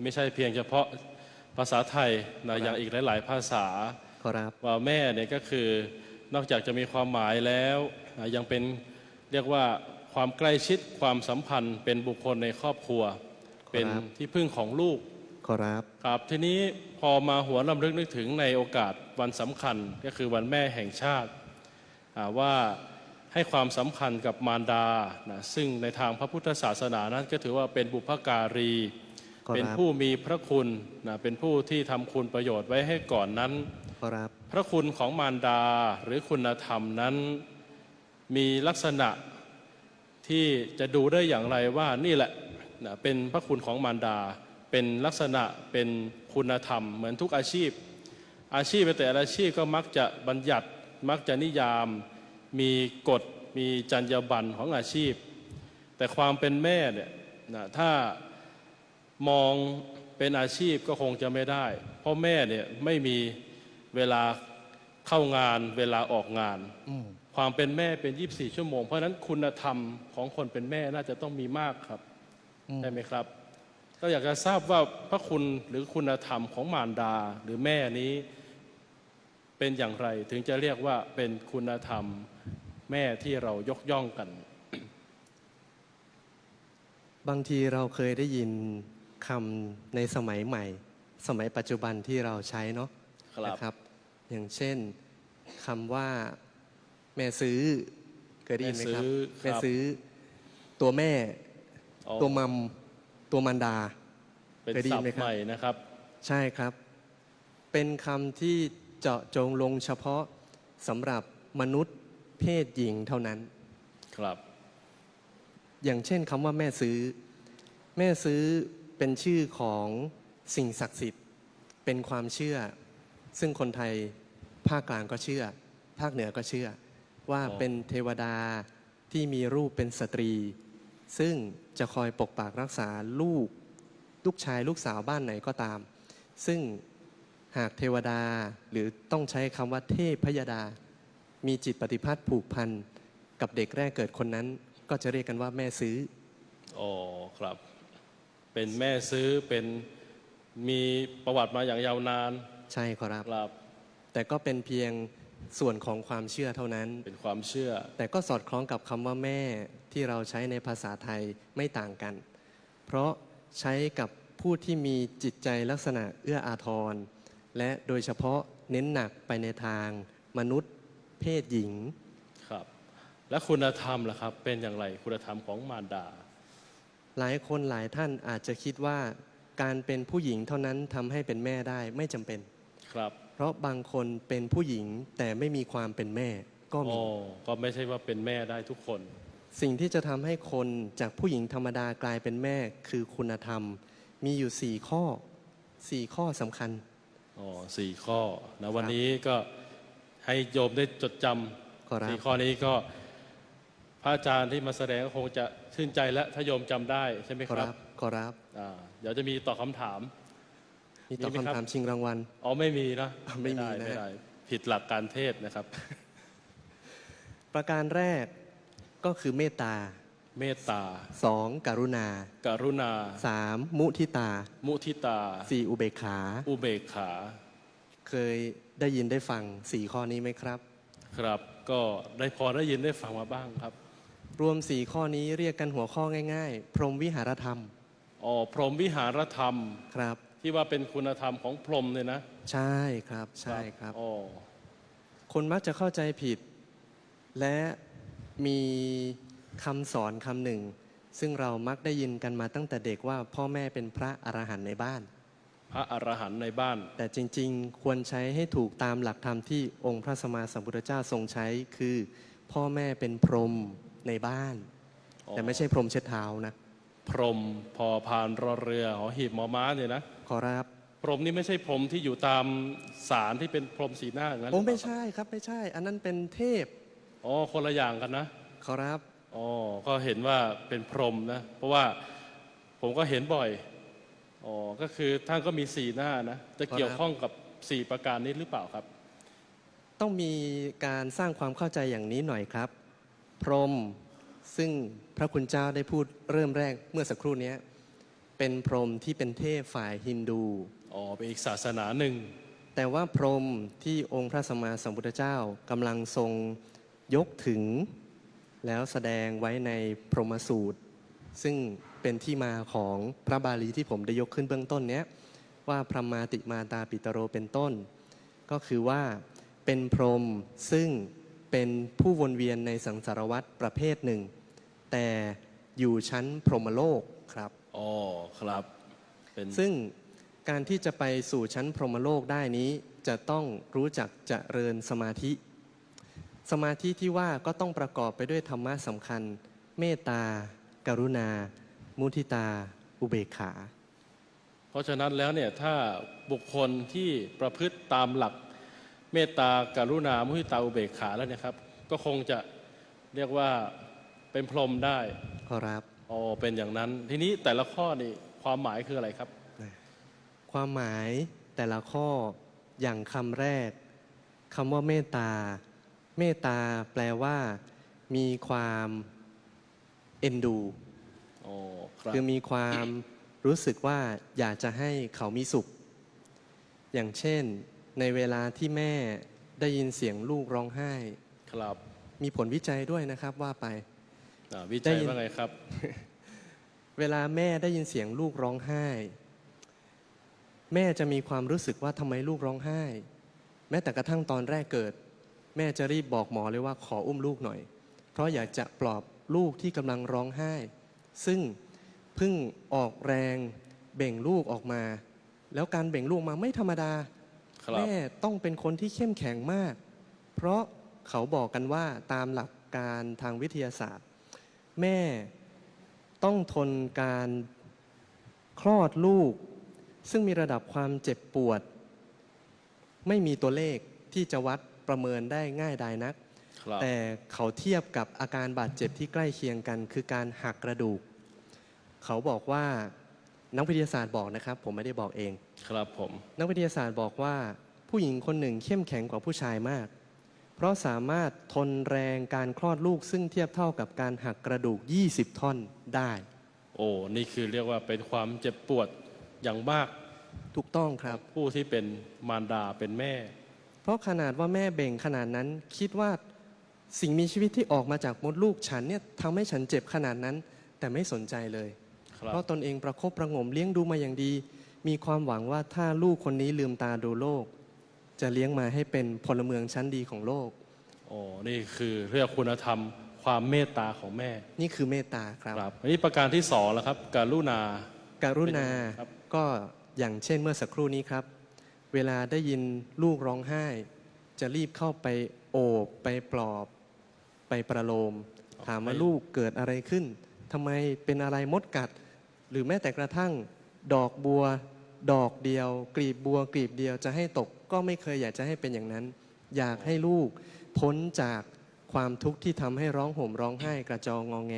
ไม่ใช่เพียงเฉพาะภาษาไทยนะอย่างอีกหลาย ๆ ภาษา ขอรับ ว่าแม่เนี่ยก็คือนอกจากจะมีความหมายแล้วนะยังเป็นเรียกว่าความใกล้ชิดความสัมพันธ์ เป็นบุคคลในครอบครัว เป็นที่พึ่งของลูก ขอรับ ครับทีนี้พอมาหวนรำลึกนึกถึงในโอกาสวันสำคัญก็คือวันแม่แห่งชาติว่าให้ความสำคัญกับมารดานะซึ่งในทางพระพุทธศาสนานั้นก็ถือว่าเป็นบุพการี ครับ เป็นผู้มีพระคุณนะเป็นผู้ที่ทำคุณประโยชน์ไว้ให้ก่อนนั้น ขอรับ พระคุณของมารดาหรือคุณธรรมนั้นมีลักษณะที่จะดูได้อย่างไรว่านี่แหละนะเป็นพระคุณของมารดา เป็นลักษณะเป็นคุณธรรมเหมือนทุกอาชีพ อาชีพแต่ละอาชีพก็มักจะบัญญัติมักจะนิยามมีกฎมีจรรยาบรรณของอาชีพ แต่ความเป็นแม่เนี่ยนะถ้ามองเป็นอาชีพก็คงจะไม่ได้ เพราะแม่เนี่ยไม่มีเวลาเข้างานเวลาออกงาน ความเป็นแม่เป็น 24 ชั่วโมง เพราะฉะนั้นคุณธรรมของคนเป็นแม่น่าจะต้องมีมากครับใช่ไหมครับ ก็อยากจะทราบว่าพระคุณหรือคุณธรรมของมารดาหรือแม่นี้เป็นอย่างไรถึงจะเรียกว่าเป็นคุณธรรมแม่ที่เรายกย่องกัน บางทีเราเคยได้ยินคำในสมัยใหม่ สมัยปัจจุบันที่เราใช้เนาะ ครับ นะครับ อย่างเช่นคำว่าแม่ซื้อเคยได้ยินไหมครับ แม่ซื้อ ตัวแม่ อ๋อ ตัวมัมตัวมันดา เป็น เคยได้ยิ ศัพ นไหม ท์ ครับ ใหม่นะครับ ใช่ครับ เป็นคำที่เจาะจงลงเฉพาะสำหรับมนุษย์เพศหญิงเท่านั้น ครับ อย่างเช่นคำว่าแม่ซื้อ แม่ซื้อเป็นชื่อของสิ่งศักดิ์สิทธิ์ เป็นความเชื่อ ซึ่งคนไทยภาคกลางก็เชื่อ ภาคเหนือก็เชื่อ ว่า อ๋อ เป็นเทวดาที่มีรูปเป็นสตรี ซึ่งจะคอยปกปักรักษาลูก ลูกชายลูกสาวบ้านไหนก็ตาม ซึ่งหากเทวดาหรือต้องใช้คำว่าเทพยดา มีจิตปฏิภัทผูกพันกับเด็กแรกเกิดคนนั้น ก็จะเรียกกันว่าแม่ซื้อ อ๋อครับ เป็นแม่ซื้อเป็นมีประวัติมาอย่างยาวนาน ใช่ครับ ครับ แต่ก็เป็นเพียงส่วนของความเชื่อเท่านั้น เป็นความเชื่อ แต่ก็สอดคล้องกับคำว่าแม่ที่เราใช้ในภาษาไทยไม่ต่างกัน เพราะใช้กับผู้ที่มีจิตใจลักษณะเอื้ออาทร และโดยเฉพาะเน้นหนักไปในทางมนุษย์เพศหญิง ครับ และคุณธรรมล่ะครับ เป็นอย่างไรคุณธรรมของมารดา หลายคนหลายท่านอาจจะคิดว่าการเป็นผู้หญิงเท่านั้นทำให้เป็นแม่ได้ไม่จำเป็น ครับ เพราะบางคนเป็นผู้หญิงแต่ไม่มีความเป็นแม่ก็ อ๋ มี อก็ไม่ใช่ว่าเป็นแม่ได้ทุกคน สิ่งที่จะทำให้คนจากผู้หญิงธรรมดากลายเป็นแม่คือคุณธรรม มีอยู่4 ข้อ 4 ข้อสำคัญ อ๋อ4 ข้อนะวันนี้ก็ให้โยมได้จดจ ขอรับ ำ4 ข้อนี้ก็พระอาจารย์ที่มาแสดงก็คงจะชื่นใจและถ้าโยมจำได้ใช่ไหม ขอ ครั รับ บขอรับ เดี๋ยวจะมีตอบคำถาม มีตอบ มีไหมครับ คำถามชิงรางวัล อ๋อไม่มีนะ ไม่มี ได้ นะ ไม่ได้ผิดหลักการเทศนะครับ ประการแรกก็คือเมตตา เมตตา 2. กรุณา การุณา 3. มุทิตา มุทิตา 4. อุเบกขา อุเบกขา เคยได้ยินได้ฟัง 4 ข้อนี้ไหมครับ ครับ ก็ได้พอได้ยินได้ฟังมาบ้างครับ รวม 4 ข้อนี้เรียกกันหัวข้อง่ายๆ พรหมวิหารธรรม อ๋อพรหมวิหารธรรม ครับ ที่ว่าเป็นคุณธรรมของพรหมเนี่ยนะ ใช่ครับใช่ครับ อ๋อ คนมักจะเข้าใจผิด และมีคำสอนคำหนึ่ง ซึ่งเรามักได้ยินกันมาตั้งแต่เด็กว่าพ่อแม่เป็นพระอรหันต์ในบ้าน พระอรหันต์ในบ้าน แต่จริงๆ ควรใช้ให้ถูกตามหลักธรรมที่องค์พระสัมมาสัมพุทธเจ้าทรงใช้คือ พ่อแม่เป็นพรหมในบ้าน อ๋อ แต่ไม่ใช่พรหมเช็ดเท้านะ พรหมพอพานรอเรือหอหีบมอม้าเนี่ยนะ ขอรับ พรหมนี่ไม่ใช่พรหมที่อยู่ตามศาลที่เป็นพรหมสีหน้าอย่างนั้น โอ้ไม่ใช่ครับไม่ใช่ อันนั้นเป็นเทพ อ๋อคนละอย่างกันนะ ขอรับ อ๋อก็เห็นว่าเป็นพรหมนะ เพราะว่าผมก็เห็นบ่อยอ๋อก็คือท่านก็มี4 หน้านะจะเกี่ยวข้องกับ4 ประการนี้หรือเปล่าครับ ต้องมีการสร้างความเข้าใจอย่างนี้หน่อยครับ พรหมซึ่งพระคุณเจ้าได้พูดเริ่มแรกเมื่อสักครู่นี้เป็นพรหมที่เป็นเทพฝ่ายฮินดู อ๋อเป็นอีกศาสนาหนึ่ง แต่ว่าพรหมที่องค์พระสัมมาสัมพุทธเจ้ากำลังทรงยกถึง แล้วแสดงไว้ในพรหมสูตร ซึ่งเป็นที่มาของพระบาลีที่ผมได้ยกขึ้นเบื้องต้นเนี้ยว่าพระมาติมาตาปิตโรเป็นต้น ก็คือว่าเป็นพรหมซึ่งเป็นผู้วนเวียนในสังสารวัฏประเภทหนึ่ง แต่อยู่ชั้นพรหมโลกครับ อ๋อครับเป็น ซึ่งการที่จะไปสู่ชั้นพรหมโลกได้นี้จะต้องรู้จักเจริญสมาธิ สมาธิที่ว่าก็ต้องประกอบไปด้วยธรรมะสำคัญ เมตตา กรุณา มุทิตา อุเบกขา เพราะฉะนั้นแล้วเนี่ยถ้าบุคคลที่ประพฤติตามหลักเมตตากรุณามุทิตาอุเบกขาแล้วเนี่ยครับก็คงจะเรียกว่าเป็นพรหมได้ ขอรับ อ๋อเป็นอย่างนั้น ทีนี้แต่ละข้อนี่ความหมายคืออะไรครับ ความหมายแต่ละข้ออย่างคำแรกคำว่าเมตตา เมตตาแปลว่ามีความเอ็นดู อ๋อครับ คือมีความรู้สึกว่าอยากจะให้เขามีสุข อย่างเช่นในเวลาที่แม่ได้ยินเสียงลูกร้องไห้ ครับ มีผลวิจัยด้วยนะครับว่าไป วิ ได้ จัย ยิน ว่าไงครับ เวลาแม่ได้ยินเสียงลูกร้องไห้ แม่จะมีความรู้สึกว่าทำไมลูกร้องไห้ แม้แต่กระทั่งตอนแรกเกิด แม่จะรีบบอกหมอเลยว่าขออุ้มลูกหน่อย เพราะอยากจะปลอบลูกที่กำลังร้องไห้ ซึ่งเพิ่งออกแรงเบ่งลูกออกมา แล้วการเบ่งลูกมาไม่ธรรมดา ครับ แม่ต้องเป็นคนที่เข้มแข็งมาก เพราะเขาบอกกันว่าตามหลักการทางวิทยาศาสตร์ แม่ต้องทนการคลอดลูก ซึ่งมีระดับความเจ็บปวด ไม่มีตัวเลขที่จะวัดประเมินได้ง่ายดายนัก ครับ แต่เขาเทียบกับอาการบาดเจ็บที่ใกล้เคียงกัน คือการหักกระดูก เขาบอกว่า นักวิทยาศาสตร์บอกนะครับผมไม่ได้บอกเอง ครับผม นักวิทยาศาสตร์บอกว่าผู้หญิงคนหนึ่งเข้มแข็งกว่าผู้ชายมาก เพราะสามารถทนแรงการคลอดลูกซึ่งเทียบเท่ากับการหักกระดูก 20 ท่อนได้ โอ้นี่คือเรียกว่าเป็นความเจ็บปวดอย่างมาก ถูกต้องครับ ผู้ที่เป็นมารดาเป็นแม่ เพราะขนาดว่าแม่เบ่งขนาดนั้นคิดว่าสิ่งมีชีวิตที่ออกมาจากมดลูกฉันเนี่ยทำให้ฉันเจ็บขนาดนั้น แต่ไม่สนใจเลย ครับ เพราะตนเองประคบประหงมเลี้ยงดูมาอย่างดี มีความหวังว่าถ้าลูกคนนี้ลืมตาดูโลก จะเลี้ยงมาให้เป็นพลเมืองชั้นดีของโลก โอ้นี่คือเรียกคุณธรรมความเมตตาของแม่ นี่คือเมตตาครับ ครับอันนี้ประการที่สองแล้วครับการุณา การุณา เป็นยังไงครับ ก็อย่างเช่นเมื่อสักครู่นี้ครับ เวลาได้ยินลูกร้องไห้ จะรีบเข้าไปโอบไปปลอบไปประโลม ถามว่าลูกเกิดอะไรขึ้นทำไมเป็นอะไรมดกัด หรือแม้แต่กระทั่งดอกบัวดอกเดียว กลีบบัวกลีบเดียวจะให้ตกก็ไม่เคยอยากจะให้เป็นอย่างนั้น อยากให้ลูกพ้นจากความทุกข์ที่ทำให้ร้องห่มร้องไห้กระจองงอแง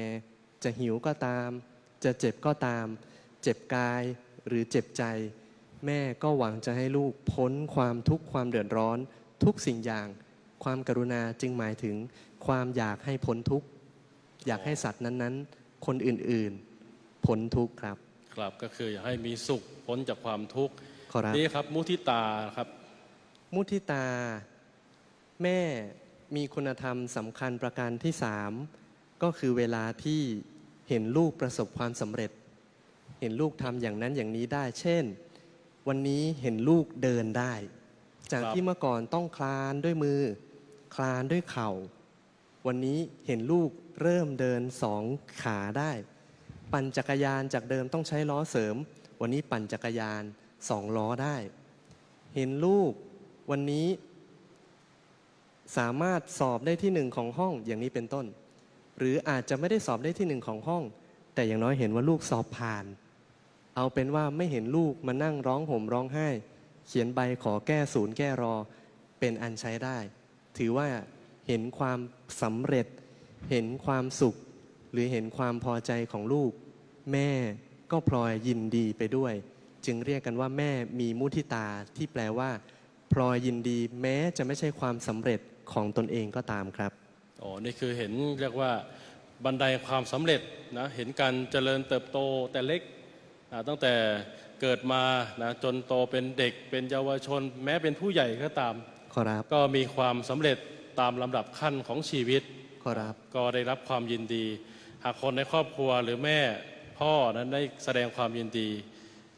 จะหิวก็ตาม จะเจ็บก็ตาม เจ็บกายหรือเจ็บใจ แม่ก็หวังจะให้ลูกพ้นความทุกข์ความเดือดร้อน ทุกสิ่งอย่าง ความกรุณาจึงหมายถึงความอยากให้พ้นทุกข์อยากให้สัตว์นั้นๆ คนอื่นๆพ้นทุกข์ครับ ครับก็คืออยากให้มีสุขพ้นจากความทุกข์ ขอรับ นี่ครับมุทิตาครับ มุทิตา แม่มีคุณธรรมสำคัญประการที่สามก็คือเวลาที่เห็นลูกประสบความสำเร็จ เห็นลูกทำอย่างนั้นอย่างนี้ได้ เช่น วันนี้เห็นลูกเดินได้ จาก ครับ ที่เมื่อก่อนต้องคลานด้วยมือ คลานด้วยเข่า วันนี้เห็นลูกเริ่มเดินสองขาได้ ปั่นจักรยานจากเดิมต้องใช้ล้อเสริม วันนี้ปั่นจักรยานสองล้อได้ เห็นลูกวันนี้สามารถสอบได้ที่หนึ่งของห้องอย่างนี้เป็นต้น หรืออาจจะไม่ได้สอบได้ที่หนึ่งของห้อง แต่อย่างน้อยเห็นว่าลูกสอบผ่าน เอาเป็นว่าไม่เห็นลูกมานั่งร้องห่มร้องไห้ เขียนใบขอแก้ศูนย์แก้รอเป็นอันใช้ได้ ถือว่าเห็นความสำเร็จ เห็นความสุข หรือเห็นความพอใจของลูก แม่ก็พลอยยินดีไปด้วย จึงเรียกกันว่าแม่มีมุทิตาที่แปลว่า พลอยยินดีแม้จะไม่ใช่ความสำเร็จของตนเองก็ตามครับ อ๋อนี่คือเห็นเรียกว่าบันไดความสำเร็จนะเห็นการเจริญเติบโตแต่เล็กตั้งแต่เกิดมานะจนโตเป็นเด็กเป็นเยาวชน แม้เป็นผู้ใหญ่ก็ตาม ขอรับ ก็มีความสำเร็จตามลำดับขั้นของชีวิต ขอรับ ก็ได้รับความยินดี หากคนในครอบครัวหรือแม่พ่อนั้นได้แสดงความยินดี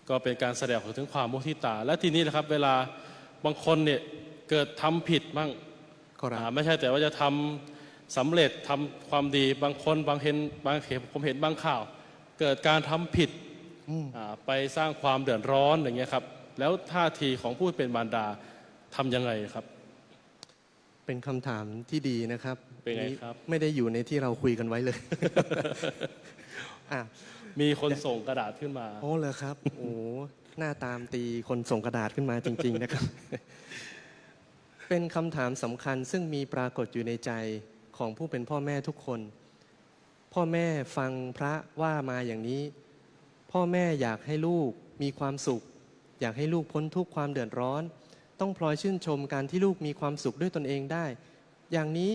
ก็เป็นการแสดงถึงความมุทิตา และทีนี้นะครับเวลาบางคนเนี่ยเกิดทำผิดบ้าง ขอรับ ไม่ใช่แต่ว่าจะทำสำเร็จทำความดีบางคนบางเห็นผมเห็นบางข่าว เกิดการทำผิดไปสร้างความเดือดร้อนอย่างเงี้ยครับแล้วท่าทีของผู้เป็นมารดาทำยังไงครับ เป็นคำถามที่ดีนะครับ เป็นไงครับ ไม่ได้อยู่ในที่เราคุยกันไว้เลย อ่ะ มีคนส่งกระดาษขึ้นมา โอ้เลยครับ โอ้หน้าตามตีคนส่งกระดาษขึ้นมาจริง ๆ นะครับ เป็นคำถามสำคัญซึ่งมีปรากฏอยู่ในใจของผู้เป็นพ่อแม่ทุกคน พ่อแม่ฟังพระว่ามาอย่างนี้ พ่อแม่อยากให้ลูกมีความสุข อยากให้ลูกพ้นทุกข์ความเดือดร้อน ต้องพลอยชื่นชมการที่ลูกมีความสุขด้วยตนเองได้ อย่างนี้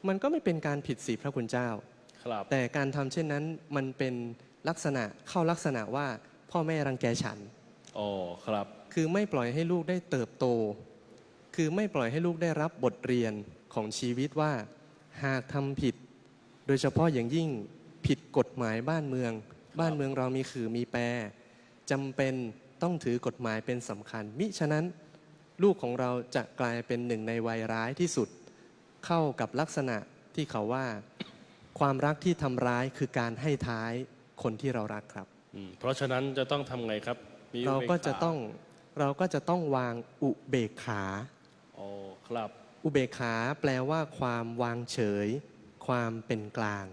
มันก็ไม่เป็นการผิดศีลพระคุณเจ้า ครับ แต่การทำเช่นนั้นมันเป็นลักษณะเข้าลักษณะว่าพ่อแม่รังแกฉัน อ๋อครับ คือไม่ปล่อยให้ลูกได้เติบโต คือไม่ปล่อยให้ลูกได้รับบทเรียนของชีวิตว่าหากทำผิด โดยเฉพาะอย่างยิ่งผิดกฎหมายบ้านเมือง บ้านเมืองเรามีขื่อมีแปรจำเป็นต้องถือกฎหมายเป็นสำคัญ มิฉะนั้นลูกของเราจะกลายเป็นหนึ่งในวัยร้ายที่สุด เข้ากับลักษณะที่เขาว่า ความรักที่ทำร้ายคือการให้ท้ายคนที่เรารักครับ เพราะฉะนั้นจะต้องทำไงครับมี เราก็จะ อุเบกขา ต้องวางอุเบกขา อ๋อครับ อุเบกขาแปลว่าความวางเฉย ความเป็นกลาง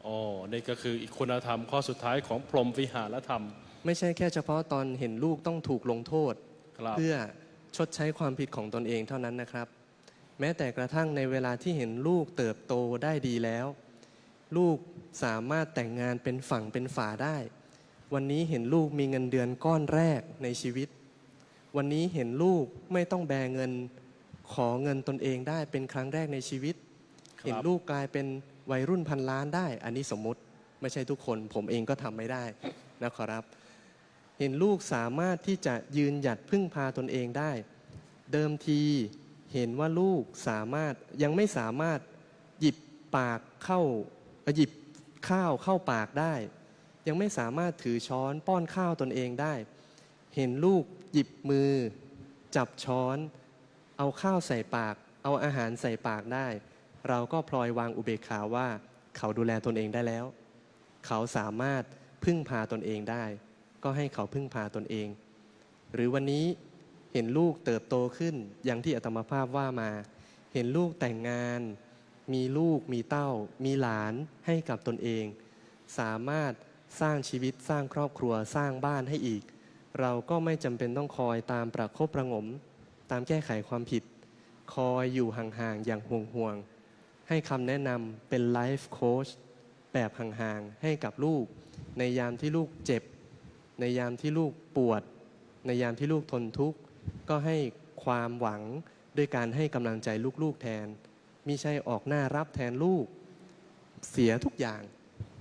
อ๋อนี่ก็คืออีกคุณธรรมข้อสุดท้ายของพรหมวิหารธรรม ไม่ใช่แค่เฉพาะตอนเห็นลูกต้องถูกลงโทษ ครับ เพื่อชดใช้ความผิดของตนเองเท่านั้นนะครับ แม้แต่กระทั่งในเวลาที่เห็นลูกเติบโตได้ดีแล้ว ลูกสามารถแต่งงานเป็นฝั่งเป็นฝาได้ วันนี้เห็นลูกมีเงินเดือนก้อนแรกในชีวิต วันนี้เห็นลูกไม่ต้องแบเงินขอเงินตนเองได้เป็นครั้งแรกในชีวิต ครับ เห็นลูกกลายเป็นวัยรุ่นพันล้านได้ อันนี้สมมุติไม่ใช่ทุกคนผมเองก็ทำไม่ได้นะครับ เห็นลูกสามารถที่จะยืนหยัดพึ่งพาตนเองได้ เดิมทีเห็นว่าลูกยังไม่สามารถหยิบหยิบข้าวเข้าปากได้ ยังไม่สามารถถือช้อนป้อนข้าวตนเองได้ เห็นลูกหยิบมือจับช้อนเอาข้าวใส่ปากเอาอาหารใส่ปากได้ เราก็พลอยวางอุเบกขาว่าเขาดูแลตนเองได้แล้ว เขาสามารถพึ่งพาตนเองได้ ก็ให้เขาพึ่งพาตนเอง หรือวันนี้เห็นลูกเติบโตขึ้นอย่างที่อาตมาภาพว่ามา เห็นลูกแต่งงาน มีลูกมีเต้ามีหลานให้กับตนเอง สามารถสร้างชีวิตสร้างครอบครัวสร้างบ้านให้อีก เราก็ไม่จำเป็นต้องคอยตามประคบประหงมตามแก้ไขความผิด คอยอยู่ห่างๆอย่างห่วงๆให้คำแนะนำเป็นไลฟ์โค้ชแบบห่างๆให้กับลูกในยามที่ลูกเจ็บในยามที่ลูกปวดในยามที่ลูกทนทุกข์ก็ให้ความหวังด้วยการให้กำลังใจลูกๆแทนมิใช่ออกหน้ารับแทนลูกเสียทุกอย่าง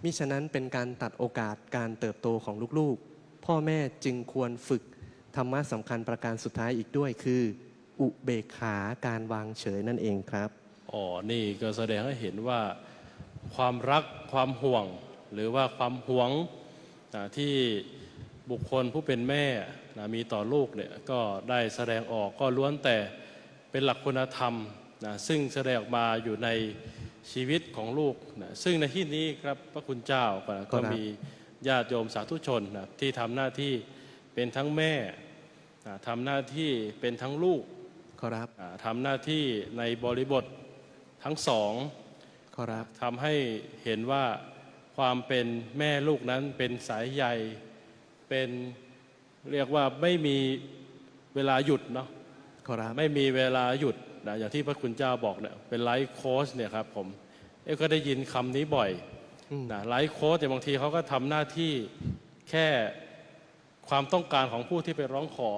มิฉะนั้นเป็นการตัดโอกาสการเติบโตของลูกๆพ่อแม่จึงควรฝึกธรรมะสำคัญประการสุดท้ายอีกด้วยคืออุเบกขาการวางเฉยนั่นเองครับ นี่ก็แสดงให้เห็นว่าความรักความห่วงหรือว่าความหวงที่บุคคลผู้เป็นแม่มีต่อลูกเนี่ยก็ได้แสดงออกก็ล้วนแต่เป็นหลักคุณธรรมซึ่งแสดงออกมาอยู่ในชีวิตของลูกซึ่งในที่นี้ครับพระคุณเจ้าก็มีญาติโยมสาธุชนที่ทำหน้าที่เป็นทั้งแม่ทำหน้าที่เป็นทั้งลูกทำหน้าที่ในบริบททั้งสองทำให้เห็นว่าความเป็นแม่ลูกนั้นเป็นสายใยเป็นเรียกว่าไม่มีเวลาหยุดเนาะไม่มีเวลาหยุดอย่างที่พระคุณเจ้าบอกเนี่ยเป็นไลฟ์โค้ชเนี่ยครับผมก็ได้ยินคำนี้บ่อยไลฟ์โค้ชแต่บางทีเขาก็ทำหน้าที่แค่ความต้องการของผู้ที่ไปร้องขอ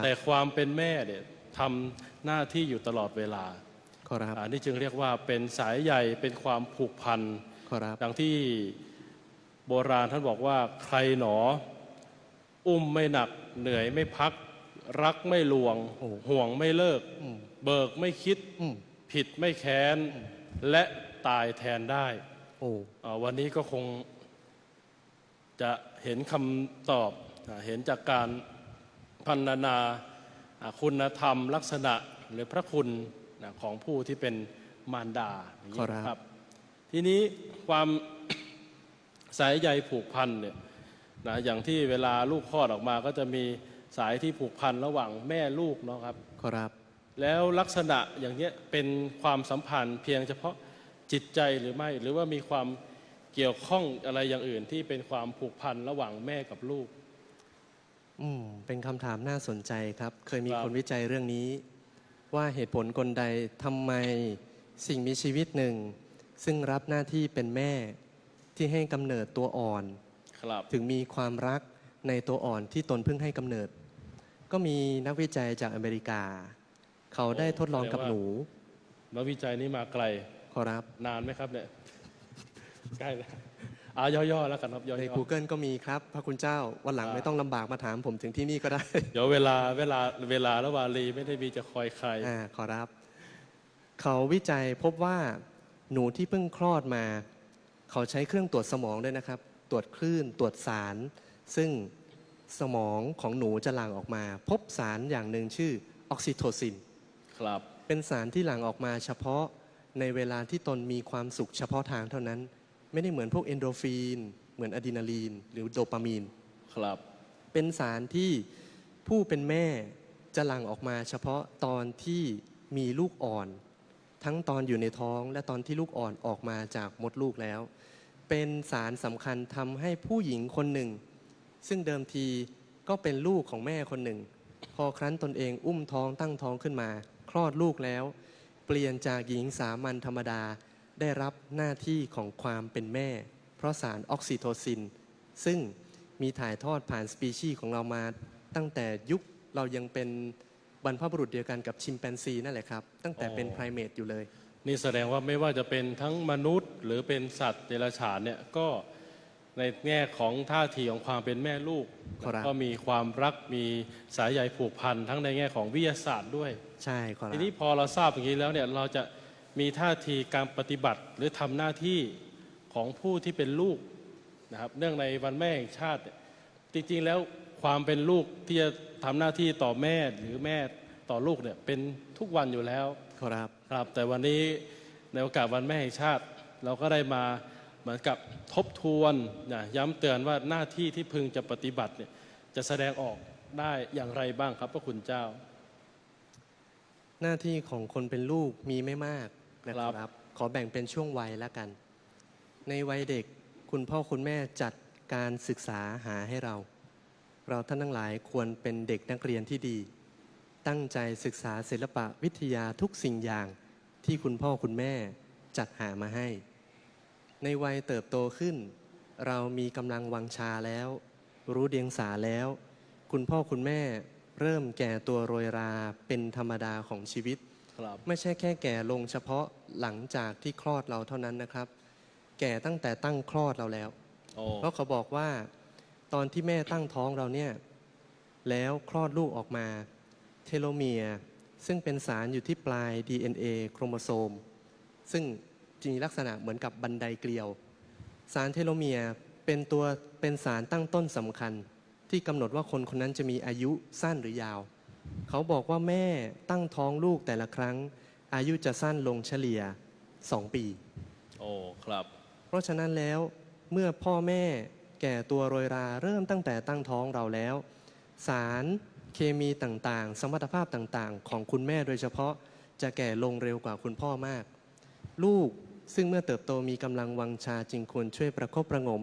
แต่ความเป็นแม่เนี่ยทำหน้าที่อยู่ตลอดเวลานี่จึงเรียกว่าเป็นสายใยเป็นความผูกพันดังที่โบราณท่านบอกว่าใครหนออุ้มไม่หนักเหนื่อยไม่พักรักไม่ลวงห่วงไม่เลิกเบิกไม่คิดผิดไม่แค้นและตายแทนได้วันนี้ก็คงจะเห็นคำตอบเห็นจากการพรรณนาคุณธรรมลักษณะหรือพระคุณของผู้ที่เป็นมารดาครับทีนี้ความสายใยผูกพันเนี่ยอย่างที่เวลาลูกคลอดออกมาก็จะมีสายที่ผูกพันระหว่างแม่ลูกเนาะครับแล้วลักษณะอย่างนี้เป็นความสัมพันธ์เพียงเฉพาะจิตใจหรือไม่หรือว่ามีความเกี่ยวข้องอะไรอย่างอื่นที่เป็นความผูกพันระหว่างแม่กับลูกเป็นคำถามน่าสนใจครับเคยมีคนวิจัยเรื่องนี้ว่าเหตุผลกลใดทำไมสิ่งมีชีวิตหนึ่งซึ่งรับหน้าที่เป็นแม่ที่ให้กำเนิดตัวอ่อนถึงมีความรักในตัวอ่อนที่ตนเพิ่งให้กำเนิดก็มีนักวิจัยจากอเมริกาเขาได้ทดลองกับหนูนักวิจัยนี้มาไกลนานไหมครับเนี่ยใกล้แล้วย่อๆแล้วกันครับย่อๆใน Google ก็มีครับพระคุณเจ้าวันหลังไม่ต้องลำบากมาถามผมถึงที่นี่ก็ได้เดี๋ยวเวลาและวารีไม่ได้มีจะคอยใครขอรับเขาวิจัยพบว่าหนูที่เพิ่งคลอดมาเขาใช้เครื่องตรวจสมองด้วยนะครับตรวจคลื่นตรวจสารซึ่งสมองของหนูจะหลั่งออกมาพบสารอย่างหนึ่งชื่อออกซิโทซินเป็นสารที่หลั่งออกมาเฉพาะในเวลาที่ตนมีความสุขเฉพาะทางเท่านั้นไม่ได้เหมือนพวกเอนโดรฟินเหมือนอะดรีนาลีนหรือโดปามีนเป็นสารที่ผู้เป็นแม่จะหลั่งออกมาเฉพาะตอนที่มีลูกอ่อนทั้งตอนอยู่ในท้องและตอนที่ลูกอ่อนออกมาจากมดลูกแล้วเป็นสารสำคัญทำให้ผู้หญิงคนหนึ่งซึ่งเดิมทีก็เป็นลูกของแม่คนหนึ่งพอครั้นตนเองอุ้มท้องตั้งท้องขึ้นมาคลอดลูกแล้วเปลี่ยนจากหญิงสามัญธรรมดาได้รับหน้าที่ของความเป็นแม่เพราะสารออกซิโทซินซึ่ง มีถ่ายทอดผ่านสปีชีส์ของเรามาตั้งแต่ยุคเรายังเป็นบรรพบุรุษเดียวกันกับชิมแปนซีนั่นแหละครับตั้งแต่เป็นไพรเมทอยู่เลย นี่แสดงว่าไม่ว่าจะเป็นทั้งมนุษย์ หรือเป็นสัตว์เดรัจฉานเนี่ยก็ในแง่ของท่าทีของความเป็นแม่ลูก ครับ ก็มีความรักมีสายใยผูกพันทั้งในแง่ของวิทยาศาสตร์ด้วย ใช่ครับ ทีนี้พอเราทราบอย่างนี้แล้วเนี่ยเราจะมีท่าทีการปฏิบัติหรือทำหน้าที่ของผู้ที่เป็นลูกนะครับเนื่องในวันแม่แห่งชาติเนี่ยจริงๆแล้วความเป็นลูกที่จะทำหน้าที่ต่อแม่หรือแม่ต่อลูกเนี่ยเป็นทุกวันอยู่แล้ว ครับ ครับแต่วันนี้ในโอกาสวันแม่แห่งชาติ เราก็ได้มาเหมือนกับทบทวนนะย้ำเตือนว่าหน้าที่ที่พึงจะปฏิบัติเนี่ยจะแสดงออกได้อย่างไรบ้างครับพระคุณเจ้า หน้าที่ของคนเป็นลูกมีไม่มากนะค ครั รับ บ ขอแบ่งเป็นช่วงวัยแล้วกัน ในวัยเด็กคุณพ่อคุณแม่จัดการศึกษาหาให้เรา เราท่านทั้งหลายควรเป็นเด็กนักเรียนที่ดี ตั้งใจศึกษาศิลปะวิทยาทุกสิ่งอย่างที่คุณพ่อคุณแม่จัดหามาให้ ในวัยเติบโตขึ้น เรามีกำลังวังชาแล้ว รู้เดียงสาแล้ว คุณพ่อคุณแม่เริ่มแก่ตัวโรยราเป็นธรรมดาของชีวิต ครับ ไม่ใช่แค่แก่ลงเฉพาะหลังจากที่คลอดเราเท่านั้นนะครับ แก่ตั้งแต่ตั้งคลอดเราแล้ว โอ้ เพราะเขาบอกว่าตอนที่แม่ตั้งท้องเราเนี่ยแล้วคลอดลูกออกมาเทโลเมียร์ซึ่งเป็นสารอยู่ที่ปลาย DNA โครโมโซม ซึ่งมีลักษณะเหมือนกับบันไดเกลียว สารเทโลเมียร์เป็นสารตั้งต้นสำคัญ ที่กำหนดว่าคนคนนั้นจะมีอายุสั้นหรือยาว เขาบอกว่าแม่ตั้งท้องลูกแต่ละครั้ง อายุจะสั้นลงเฉลี่ย 2 ปี โอ้ครับ เพราะฉะนั้นแล้วเมื่อพ่อแม่แก่ตัวโรยราเริ่มตั้งแต่ตั้งท้องเราแล้ว สารเคมีต่างๆ สมรรถภาพต่างๆ ของคุณแม่โดยเฉพาะจะแก่ลงเร็วกว่าคุณพ่อมาก ลูกซึ่งเมื่อเติบโตมีกำลังวังชาจึงควรช่วยประคบประหงม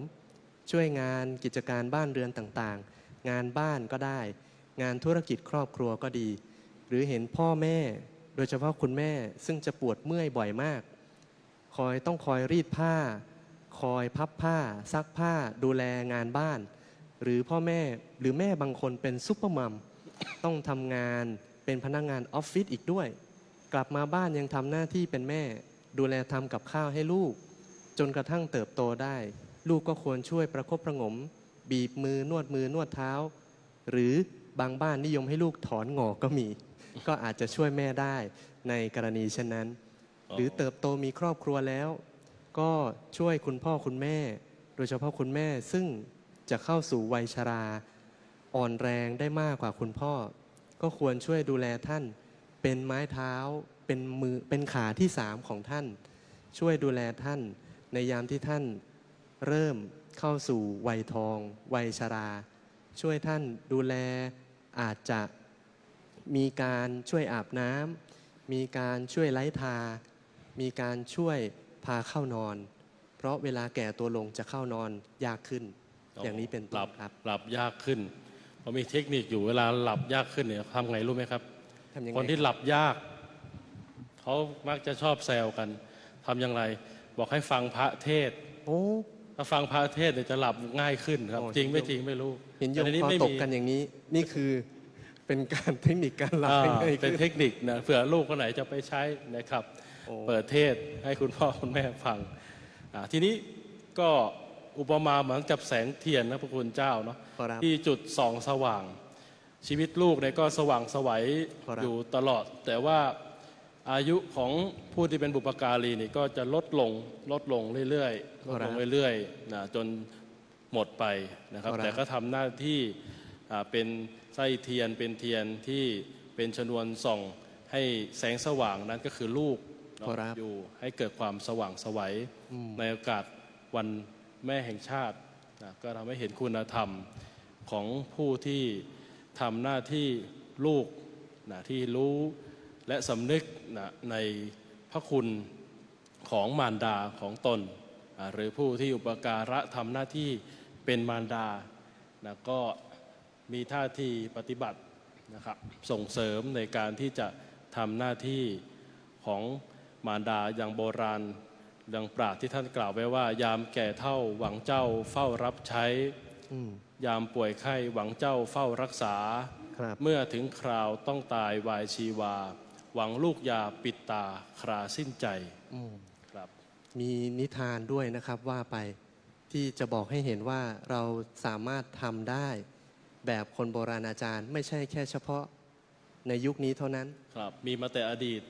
ช่วยงานกิจการบ้านเรือนต่างๆ งานบ้านก็ได้ งานธุรกิจครอบครัวก็ดี หรือเห็นพ่อแม่โดยเฉพาะคุณแม่ซึ่งจะปวดเมื่อยบ่อยมาก ต้องคอยรีดผ้า คอยพับผ้า ซักผ้าดูแลงานบ้าน หรือพ่อแม่หรือแม่บางคนเป็นซุปเปอร์มัม ต้องทำงานเป็นพนักงานออฟฟิศอีกด้วย กลับมาบ้านยังทำหน้าที่เป็นแม่ ดูแลทำกับข้าวให้ลูก จนกระทั่งเติบโตได้ ลูกก็ควรช่วยประคบประหงม บีบมือนวดเท้า หรือบางบ้านนิยมให้ลูกถอนงอกก็มี ก็อาจจะช่วยแม่ได้ในกรณีเช่นนั้น หรือเติบโตมีครอบครัวแล้ว ก็ช่วยคุณพ่อคุณแม่ โดยเฉพาะคุณแม่ซึ่งจะเข้าสู่วัยชรา อ่อนแรงได้มากกว่าคุณพ่อ ก็ควรช่วยดูแลท่าน เป็นไม้เท้าเป็นมือเป็นขาที่3ของท่าน ช่วยดูแลท่านในยามที่ท่านเริ่มเข้าสู่วัยทองวัยชรา ช่วยท่านดูแลอาจจะมีการช่วยอาบน้ำมีการช่วยไล้ทา มีการช่วยพาเข้านอน เพราะเวลาแก่ตัวลงจะเข้านอนยากขึ้น อย่างนี้เป็นต้นครับ หลับยากขึ้นเพราะมีเทคนิคอยู่เวลาหลับยากขึ้นเนี่ยทำไงรู้ไหมครับ ทำยังไง คนที่หลับยาก เขามักจะชอบแซวกันทำอย่างไร บอกให้ฟังพระเทศน์ โอ้ ถ้าฟังพระเทศน์เนี่ยจะหลับง่ายขึ้นครับ โอ้ จริงไม่ เห็นโยม จริงไม่รู้ เห็นโยม แต่ในนี้ คอ ไม่ ต มี กกันอย่างนี้ นี่คือเป็นการเทคนิคการหลับ อ่า ให้ง่าย เป็น ขึ้น เทคนิคนะเผื่อลูกคนไหนจะไปใช้นะครับ โอ้ เปิดเทศน์ให้คุณพ่อคุณแม่ฟังทีนี้ก็อุปมาเหมือนกับแสงเทียนนะพระคุณเจ้าเนาะ ครับ ที่จุดส่องสว่าง ชีวิตลูกเนี่ยก็สว่างไสวัย ครับ อยู่ตลอด แต่ว่าอายุของผู้ที่เป็นบุปการีนี่ก็จะลดลงเรื่อยๆลดลงเรื่อยๆนะจนหมดไปนะครับ ครับ แต่ก็ทำหน้าที่เป็นไส้เทียนเป็นเทียนที่เป็นชนวนส่องให้แสงสว่างนั้นก็คือลูกเนาะ ครับ อยู่ให้เกิดความสว่างไสวัยในโอกาสวันแม่แห่งชาตินะก็ทำให้เห็นคุณธรรมของผู้ที่ทำหน้าที่ลูกนะที่รู้และสำนึกนะในพระคุณของมารดาของตนหรือผู้ที่อุปการะทำหน้าที่เป็นมารดานะก็มีท่าทีปฏิบัตินะครับส่งเสริมในการที่จะทำหน้าที่ของมารดาอย่างโบราณดังปราชญ์ที่ท่านกล่าวไว้ว่ายามแก่เฒ่าหวังเจ้าเฝ้ารับใช้ ยามป่วยไข้หวังเจ้าเฝ้ารักษา ครับ เมื่อถึงคราวต้องตายวายชีวา หวังลูกยาปิดตาคราสิ้นใจครับ มีนิทานด้วยนะครับว่าไปที่จะบอกให้เห็นว่าเราสามารถทำได้แบบคนโบราณอาจารย์ ไม่ใช่แค่เฉพาะในยุคนี้เท่านั้น ครับมีมาแต่อดีต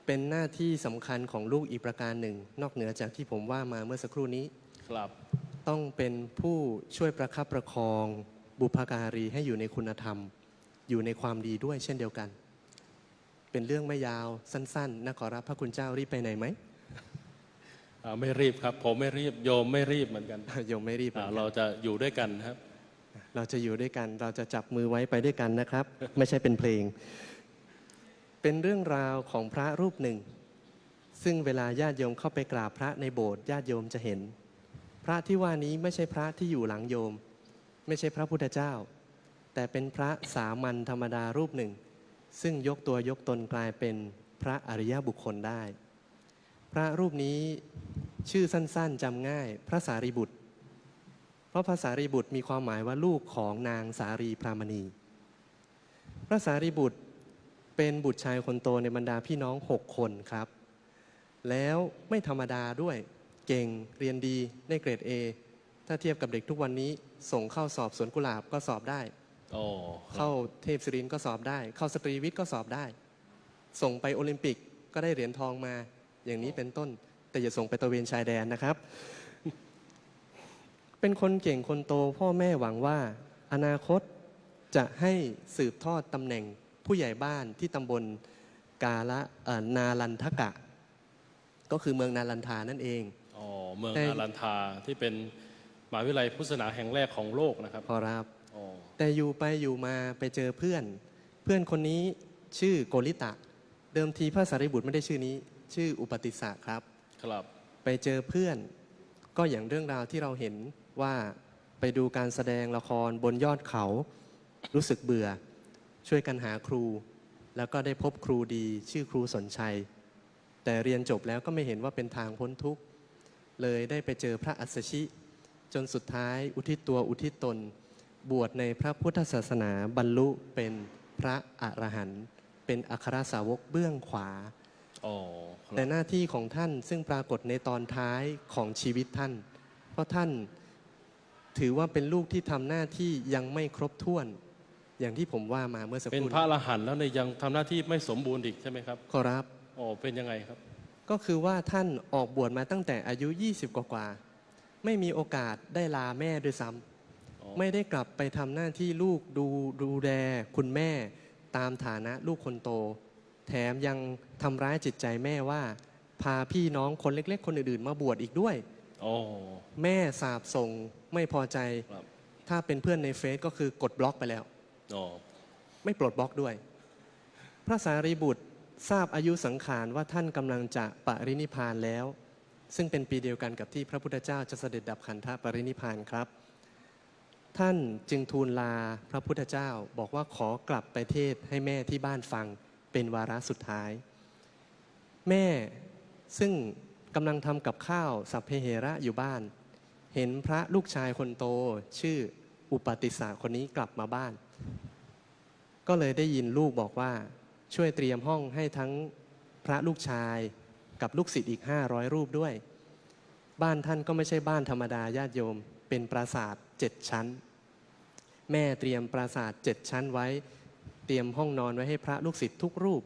เป็นหน้าที่สำคัญของลูกอีกประการหนึ่ง นอกเหนือจากที่ผมว่ามาเมื่อสักครู่นี้ ครับ ต้องเป็นผู้ช่วยประคับประคองบุพการีให้อยู่ในคุณธรรม อยู่ในความดีด้วยเช่นเดียวกัน เป็นเรื่องไม่ยาวสั้นๆนะขอรับพระคุณเจ้ารีบไปไหนไหม ไม่รีบครับ ผมไม่รีบโยมไม่รีบเหมือนกัน โยมไม่รีบหมือนกัน เราจะอยู่ด้วยกันครับ เราจะอยู่ด้วยกัน เราจะจับมือไว้ไปด้วยกันนะครับ ไม่ใช่เป็นเพลง เป็นเรื่องราวของพระรูปหนึ่ง ซึ่งเวลาญาติโยมเข้าไปกราบพระในโบสถ์ญาติโยมจะเห็น พระที่ว่านี้ไม่ใช่พระที่อยู่หลังโยม ไม่ใช่พระพุทธเจ้า แต่เป็นพระสามัญธรรมดารูปหนึ่ง ซึ่งยกตัวยกตนกลายเป็นพระอริยบุคคลได้ พระรูปนี้ชื่อสั้นๆจำง่ายพระสารีบุตร เพราะพระสารีบุตรมีความหมายว่าลูกของนางสารีพรามณี พระสารีบุตรเป็นบุตรชายคนโตในบรรดาพี่น้อง6 คนครับ แล้วไม่ธรรมดาด้วยเก่งเรียนดีได้เกรด A ถ้าเทียบกับเด็กทุกวันนี้ส่งเข้าสอบสวนกุหลาบก็สอบได้ เข้าเทพศิรินทร์ก็สอบได้ เข้าสตรีวิทย์ก็สอบได้ ส่งไปโอลิมปิกก็ได้เหรียญทองมาอย่างนี้เป็นต้น แต่อย่าส่งไปตระเวนชายแดนนะครับ เป็นคนเก่งคนโตพ่อแม่หวังว่าอนาคตจะให้สืบทอดตำแหน่งผู้ใหญ่บ้านที่ตำบลนาลันทกะ ก็คือเมืองนาลันทานั่นเอง เมืองนาลันทาที่เป็นมหาวิทยาลัยพุทธศาสนาแห่งแรกของโลกนะครับขอรับแต่อยู่ไปอยู่มาไปเจอเพื่อน เพื่อนคนนี้ชื่อโกริตะ เดิมทีพระสารีบุตรไม่ได้ชื่อนี้ ชื่ออุปติสสะครับ ครับ ไปเจอเพื่อนก็อย่างเรื่องราวที่เราเห็นว่าไปดูการแสดงละครบนยอดเขารู้สึกเบื่อช่วยกันหาครู แล้วก็ได้พบครูดีชื่อครูสนชัย แต่เรียนจบแล้วก็ไม่เห็นว่าเป็นทางพ้นทุกข์เลยได้ไปเจอพระอัสสชิ จนสุดท้ายอุทิศตัวอุทิศตนบวชในพระพุทธศาสนาบรรลุเป็นพระอรหันต์เป็นอัครสาวกเบื้องขวาแต่หน้าที่ของท่านซึ่งปรากฏในตอนท้ายของชีวิตท่านเพราะท่านถือว่าเป็นลูกที่ทำหน้าที่ยังไม่ครบถ้วนอย่างที่ผมว่ามาเมื่อสักครู่เป็นพระอรหันต์แล้วเนี่ยยังทำหน้าที่ไม่สมบูรณ์อีกใช่ไหมครับขอรับเป็นยังไงครับก็คือว่าท่านออกบวชมาตั้งแต่อายุ20กว่าไม่มีโอกาสได้ลาแม่ด้วยซ้ำไม่ได้กลับไปทำหน้าที่ลูกดูแลคุณแม่ตามฐานะลูกคนโตแถมยังทำร้ายจิตใจแม่ว่าพาพี่น้องคนเล็กๆคนอื่นๆมาบวชอีกด้วยแม่สาบส่งไม่พอใจถ้าเป็นเพื่อนในเฟซก็คือกดบล็อกไปแล้วไม่ปลดบล็อกด้วยพระสารีบุตรทราบอายุสังขารว่าท่านกำลังจะปรินิพพานแล้วซึ่งเป็นปีเดียวกันกับที่พระพุทธเจ้าจะเสด็จดับขันธปรินิพพานครับท่านจึงทูลลาพระพุทธเจ้าบอกว่าขอกลับไปเทศให้แม่ที่บ้านฟังเป็นวาระสุดท้ายแม่ซึ่งกำลังทำกับข้าวสัพเพเหระอยู่บ้านเห็นพระลูกชายคนโตชื่ออุปติสสะคนนี้กลับมาบ้านก็เลยได้ยินลูกบอกว่าช่วยเตรียมห้องให้ทั้งพระลูกชายกับลูกศิษย์อีก500รูปด้วยบ้านท่านก็ไม่ใช่บ้านธรรมดาญาติโยมเป็นปราสาท7ชั้นแม่เตรียมปราสาท7ชั้นไว้เตรียมห้องนอนไว้ให้พระลูกศิษย์ทุกรูป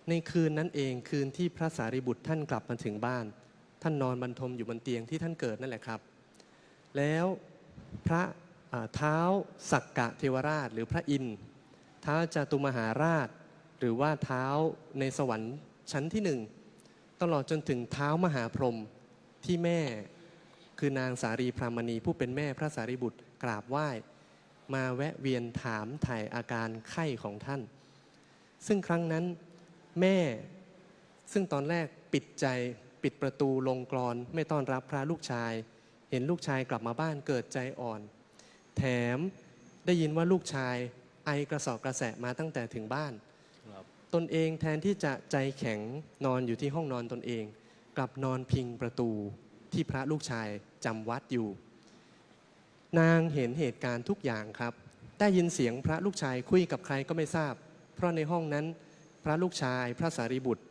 ในคืนนั้นเองคืนที่พระสารีบุตรท่านกลับมาถึงบ้านท่านนอนบรรทมอยู่บนเตียงที่ท่านเกิดนั่นแหละครับแล้วพระเท้าสักกะเทวราชหรือพระอินทร์เท้าจตุมหาราชหรือว่าเท้าในสวรรค์ชั้นที่1ตลอดจนถึงเท้ามหาพรหมที่แม่คือนางสารีพรามณีผู้เป็นแม่พระสารีบุตรกราบไหว้มาแวะเวียนถามถ่ายอาการไข้ของท่านซึ่งครั้งนั้นแม่ซึ่งตอนแรกปิดใจปิดประตูลงกลอนไม่ต้อนรับพระลูกชายเห็นลูกชายกลับมาบ้านเกิดใจอ่อนแถมได้ยินว่าลูกชายไอกระสอบกระแสะมาตั้งแต่ถึงบ้านตนเองแทนที่จะใจแข็งนอนอยู่ที่ห้องนอนตนเองกลับนอนพิงประตูที่พระลูกชายจำวัดอยู่ นางเห็นเหตุการณ์ทุกอย่างครับได้ยินเสียงพระลูกชายคุยกับใครก็ไม่ทราบเพราะในห้องนั้นพระลูกชายพระสารีบุตร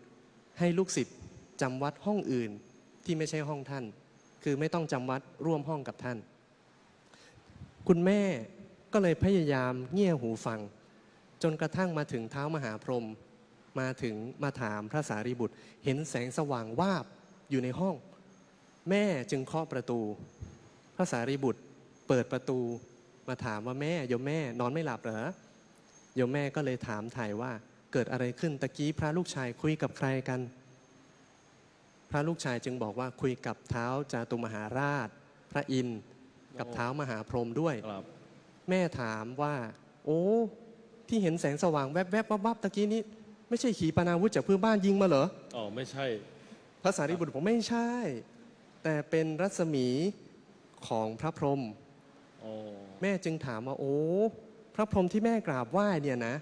ให้ลูกศิษย์จำวัดห้องอื่นที่ไม่ใช่ห้องท่านคือไม่ต้องจำวัดร่วมห้องกับท่านคุณแม่ก็เลยพยายามเงี่ยหูฟังจนกระทั่งมาถึงเท้ามหาพรหมมาถามพระสารีบุตรเห็นแสงสว่างวาบอยู่ในห้องแม่จึงเคาะประตูพระสารีบุตรเปิดประตูมาถามว่าแม่โยมแม่นอนไม่หลับเหรอโยมแม่ก็เลยถามถ่ายว่าเกิดอะไรขึ้นตะกี้พระลูกชายคุยกับใครกันพระลูกชายจึงบอกว่าคุยกับเท้าจาตุมหาราชพระอินทร์กับเท้ามหาพรหมด้วยแม่ถามว่าโอ้ที่เห็นแสงสว่างแวบๆวับๆตะกี้นี้ไม่ใช่ขีปนาวุธจากเพื่อนบ้านยิงมาเหรออ๋อไม่ใช่พระสารีบุตรบอกไม่ใช่แต่เป็นรัศมีของพระพรหมแม่จึงถามว่าโอ้พระพรหมที่แม่กราบไหว้เนี่ยนะ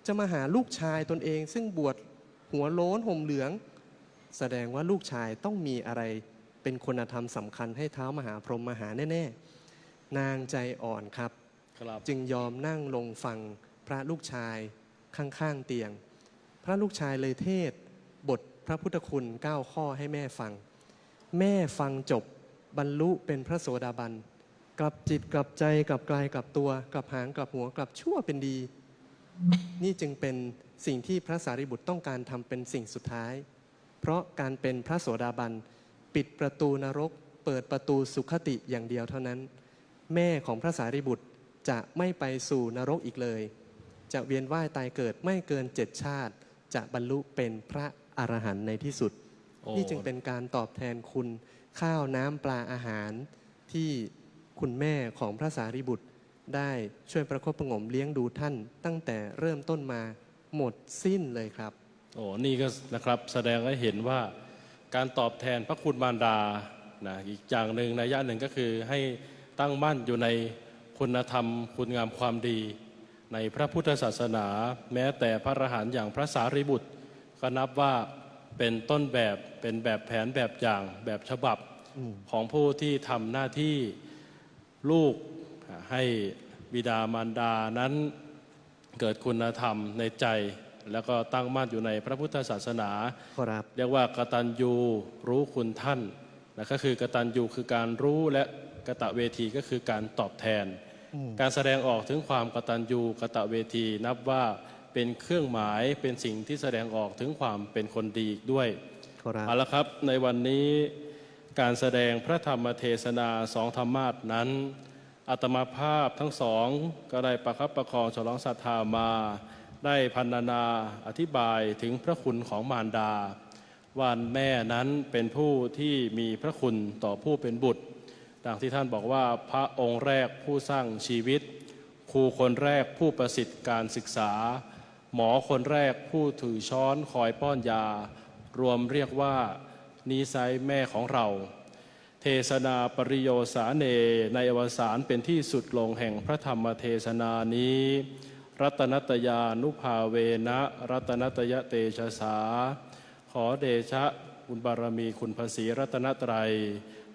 จะมาหาลูกชายตนเองซึ่งบวชหัวโล้นห่มเหลืองแสดงว่าลูกชายต้องมีอะไรเป็นคุณธรรมสำคัญให้เท้ามหาพรหมมาหาแน่ๆนางใจอ่อนครับจึงยอมนั่งลงฟังพระลูกชายข้างๆเตียงพระลูกชายเลยเทศบทพระพุทธคุณ9 ข้อให้แม่ฟังแม่ฟังจบบรรลุเป็นพระโสดาบันกลับจิตกลับใจกลับกายกลับตัวกลับหางกลับหัวกลับชั่วเป็นดีนี่จึงเป็นสิ่งที่พระสารีบุตรต้องการทำเป็นสิ่งสุดท้ายเพราะการเป็นพระโสดาบันปิดประตูนรกเปิดประตูสุขติอย่างเดียวเท่านั้นแม่ของพระสารีบุตรจะไม่ไปสู่นรกอีกเลยจะเวียนว่ายตายเกิดไม่เกิน7 ชาติจะบรรลุเป็นพระอรหันต์ในที่สุดนี่จึงเป็นการตอบแทนคุณข้าวน้ำปลาอาหารที่คุณแม่ของพระสารีบุตรได้ช่วยประคบประหงมเลี้ยงดูท่านตั้งแต่เริ่มต้นมาหมดสิ้นเลยครับโอ้นี่ก็นะครับแสดงให้เห็นว่าการตอบแทนพระคุณมารดานะอีกอย่างหนึ่งนัยยะหนึ่งก็คือให้ตั้งมั่นอยู่ในคุณธรรมคุณงามความดีในพระพุทธศาสนาแม้แต่พระอรหันต์อย่างพระสารีบุตรก็นับว่าเป็นต้นแบบเป็นแบบแผนแบบอย่างแบบฉบับของผู้ที่ทำหน้าที่ลูกให้บิดามารดานั้นเกิดคุณธรรมในใจแล้วก็ตั้งมั่นอยู่ในพระพุทธศาสนาเรียกว่ากตัญญูรู้คุณท่านนะก็คือกตัญญูคือการรู้และกตเวทีก็คือการตอบแทนการแสดงออกถึงความกตัญญูกตเวทีนับว่าเป็นเครื่องหมายเป็นสิ่งที่แสดงออกถึงความเป็นคนดีอีกด้วยเอาละครับในวันนี้การแสดงพระธรรมเทศนา2 ธรรมาสน์นั้นอาตมาภาพทั้งสองก็ได้ประคับประคองฉลองศรัทธามาได้พรรณนาอธิบายถึงพระคุณของมารดาว่าแม่นั้นเป็นผู้ที่มีพระคุณต่อผู้เป็นบุตรดังที่ท่านบอกว่าพระองค์แรกผู้สร้างชีวิตครูคนแรกผู้ประสิทธิ์การศึกษาหมอคนแรกผู้ถือช้อนคอยป้อนยารวมเรียกว่านิสัยแม่ของเราเทศนาปริโยสาเนในอวสานเป็นที่สุดลงแห่งพระธรรมเทศนานี้รัตนัตยานุภาเวนะรัตนัตยเตชะสาขอเดชะบุญบารมีคุณพระศรีรัตนตรัย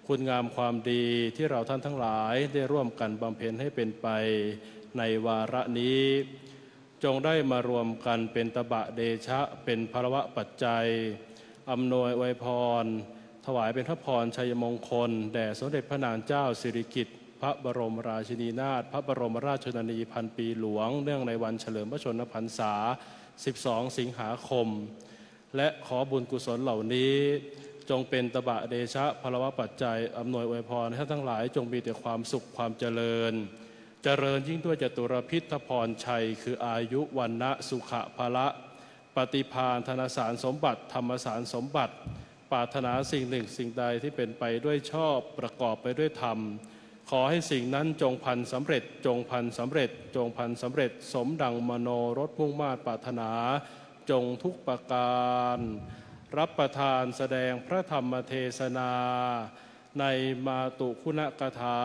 คุณงามความดีที่เราท่านทั้งหลายได้ร่วมกันบำเพ็ญให้เป็นไปในวาระนี้จงได้มารวมกันเป็นตบะเดชะเป็นภรวะปัจจัยอำนวยอวยพรถวายเป็นพระพรชัยมงคลแด่สมเด็จพระนางเจ้าสิริกิติ์พระบรมราชินีนาถพระบรมราชชนนีพันปีหลวงเนื่องในวันเฉลิมพระชนมพรรษา12 สิงหาคมและขอบุญกุศลเหล่านี้จงเป็นตบะเดชะภรวะปัจจัยอำนวยอวยพรให้ท่านทั้งหลายจงมีแต่ความสุขความเจริญยิ่งด้วยจตุรพิธพรชัยคืออายุวันนะสุขะภละปฏิภาณธนสารสมบัติธรรมสารสมบัติปรารถนาสิ่งหนึ่งสิ่งใดที่เป็นไปด้วยชอบประกอบไปด้วยธรรมขอให้สิ่งนั้นจงพันสำเร็จจงพันสำเร็จจงพันสำเร็จสมดังมโนรสมุ่งมา่ปรารถนาจงทุกประการรับประทานแสดงพระธรรมเทศนาในมาตุคุณกถา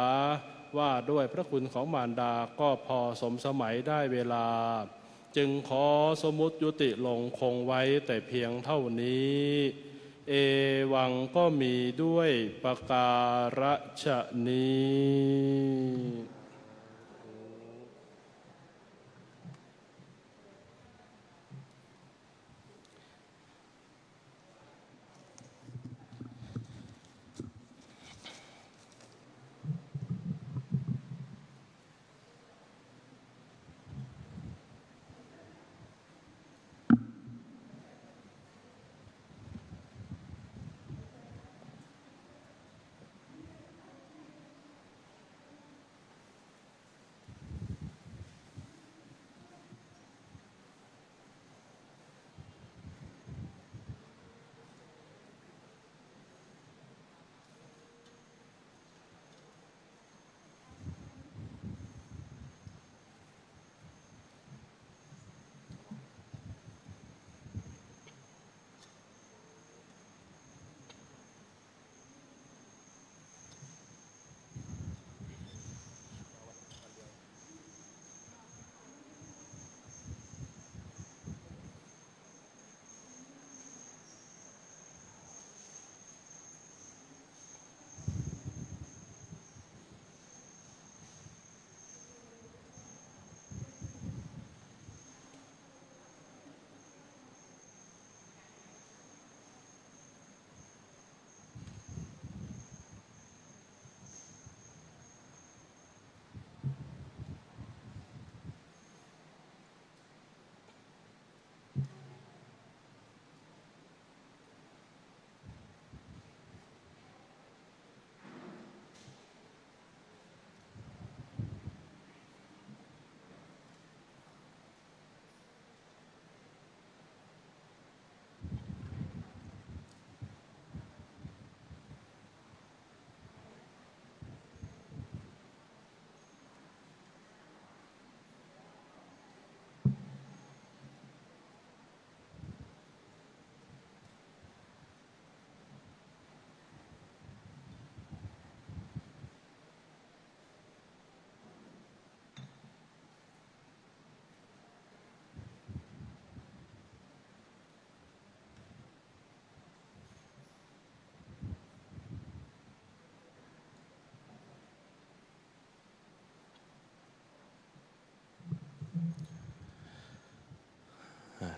ว่าด้วยพระคุณของมารดาก็พอสมสมัยได้เวลาจึงขอสมมุติยุติลงคงไว้แต่เพียงเท่านี้ เอวังก็มีด้วยประการฉะนี้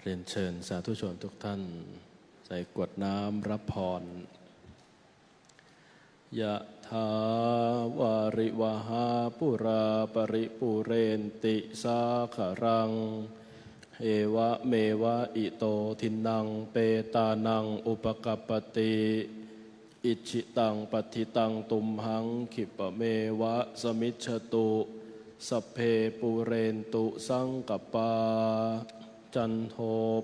เรียนเชิญสาธุชนทุกท่านใส่กรวดน้ำรับพรยะถาวาริวหาปุราปริปุเรนติสาคารังเอวะเมวะอิโตทินังเปตานังอุปกัปปติอิชิตังปัฏิตังตุมหังขิปะเมวะสมิจฉตุสัพเพปุเรนตุสังกปาจันโท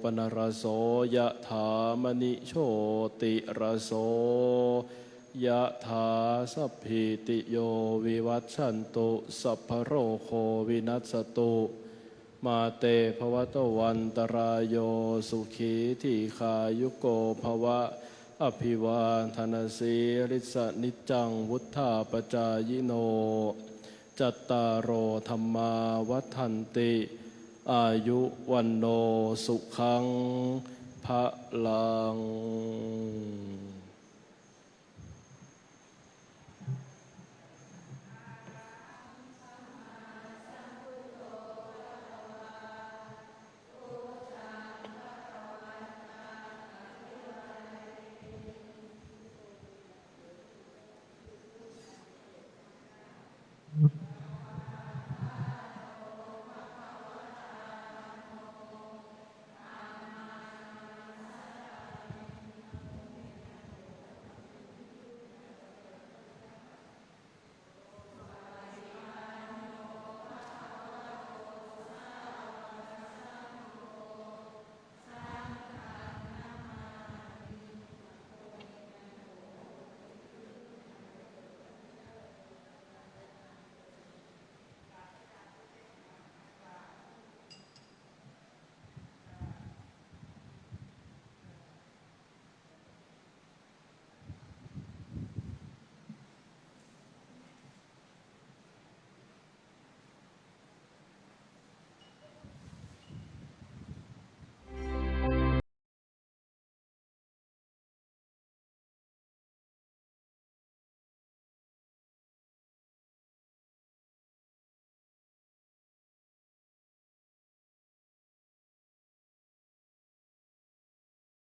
ปนรโสยะถามณิโชติรโสยะถาสัพพิติโยวิวัชชันตุสัพพโรโควินัสตุ มาเตภวัตวันตรายโยสุขีทีขายุโกภวะอภิวาทนาสีริสนิจจังวุธาปจายโนจัตตารโอธรรมาวัฏันติอายุวันโนสุขังภะลัง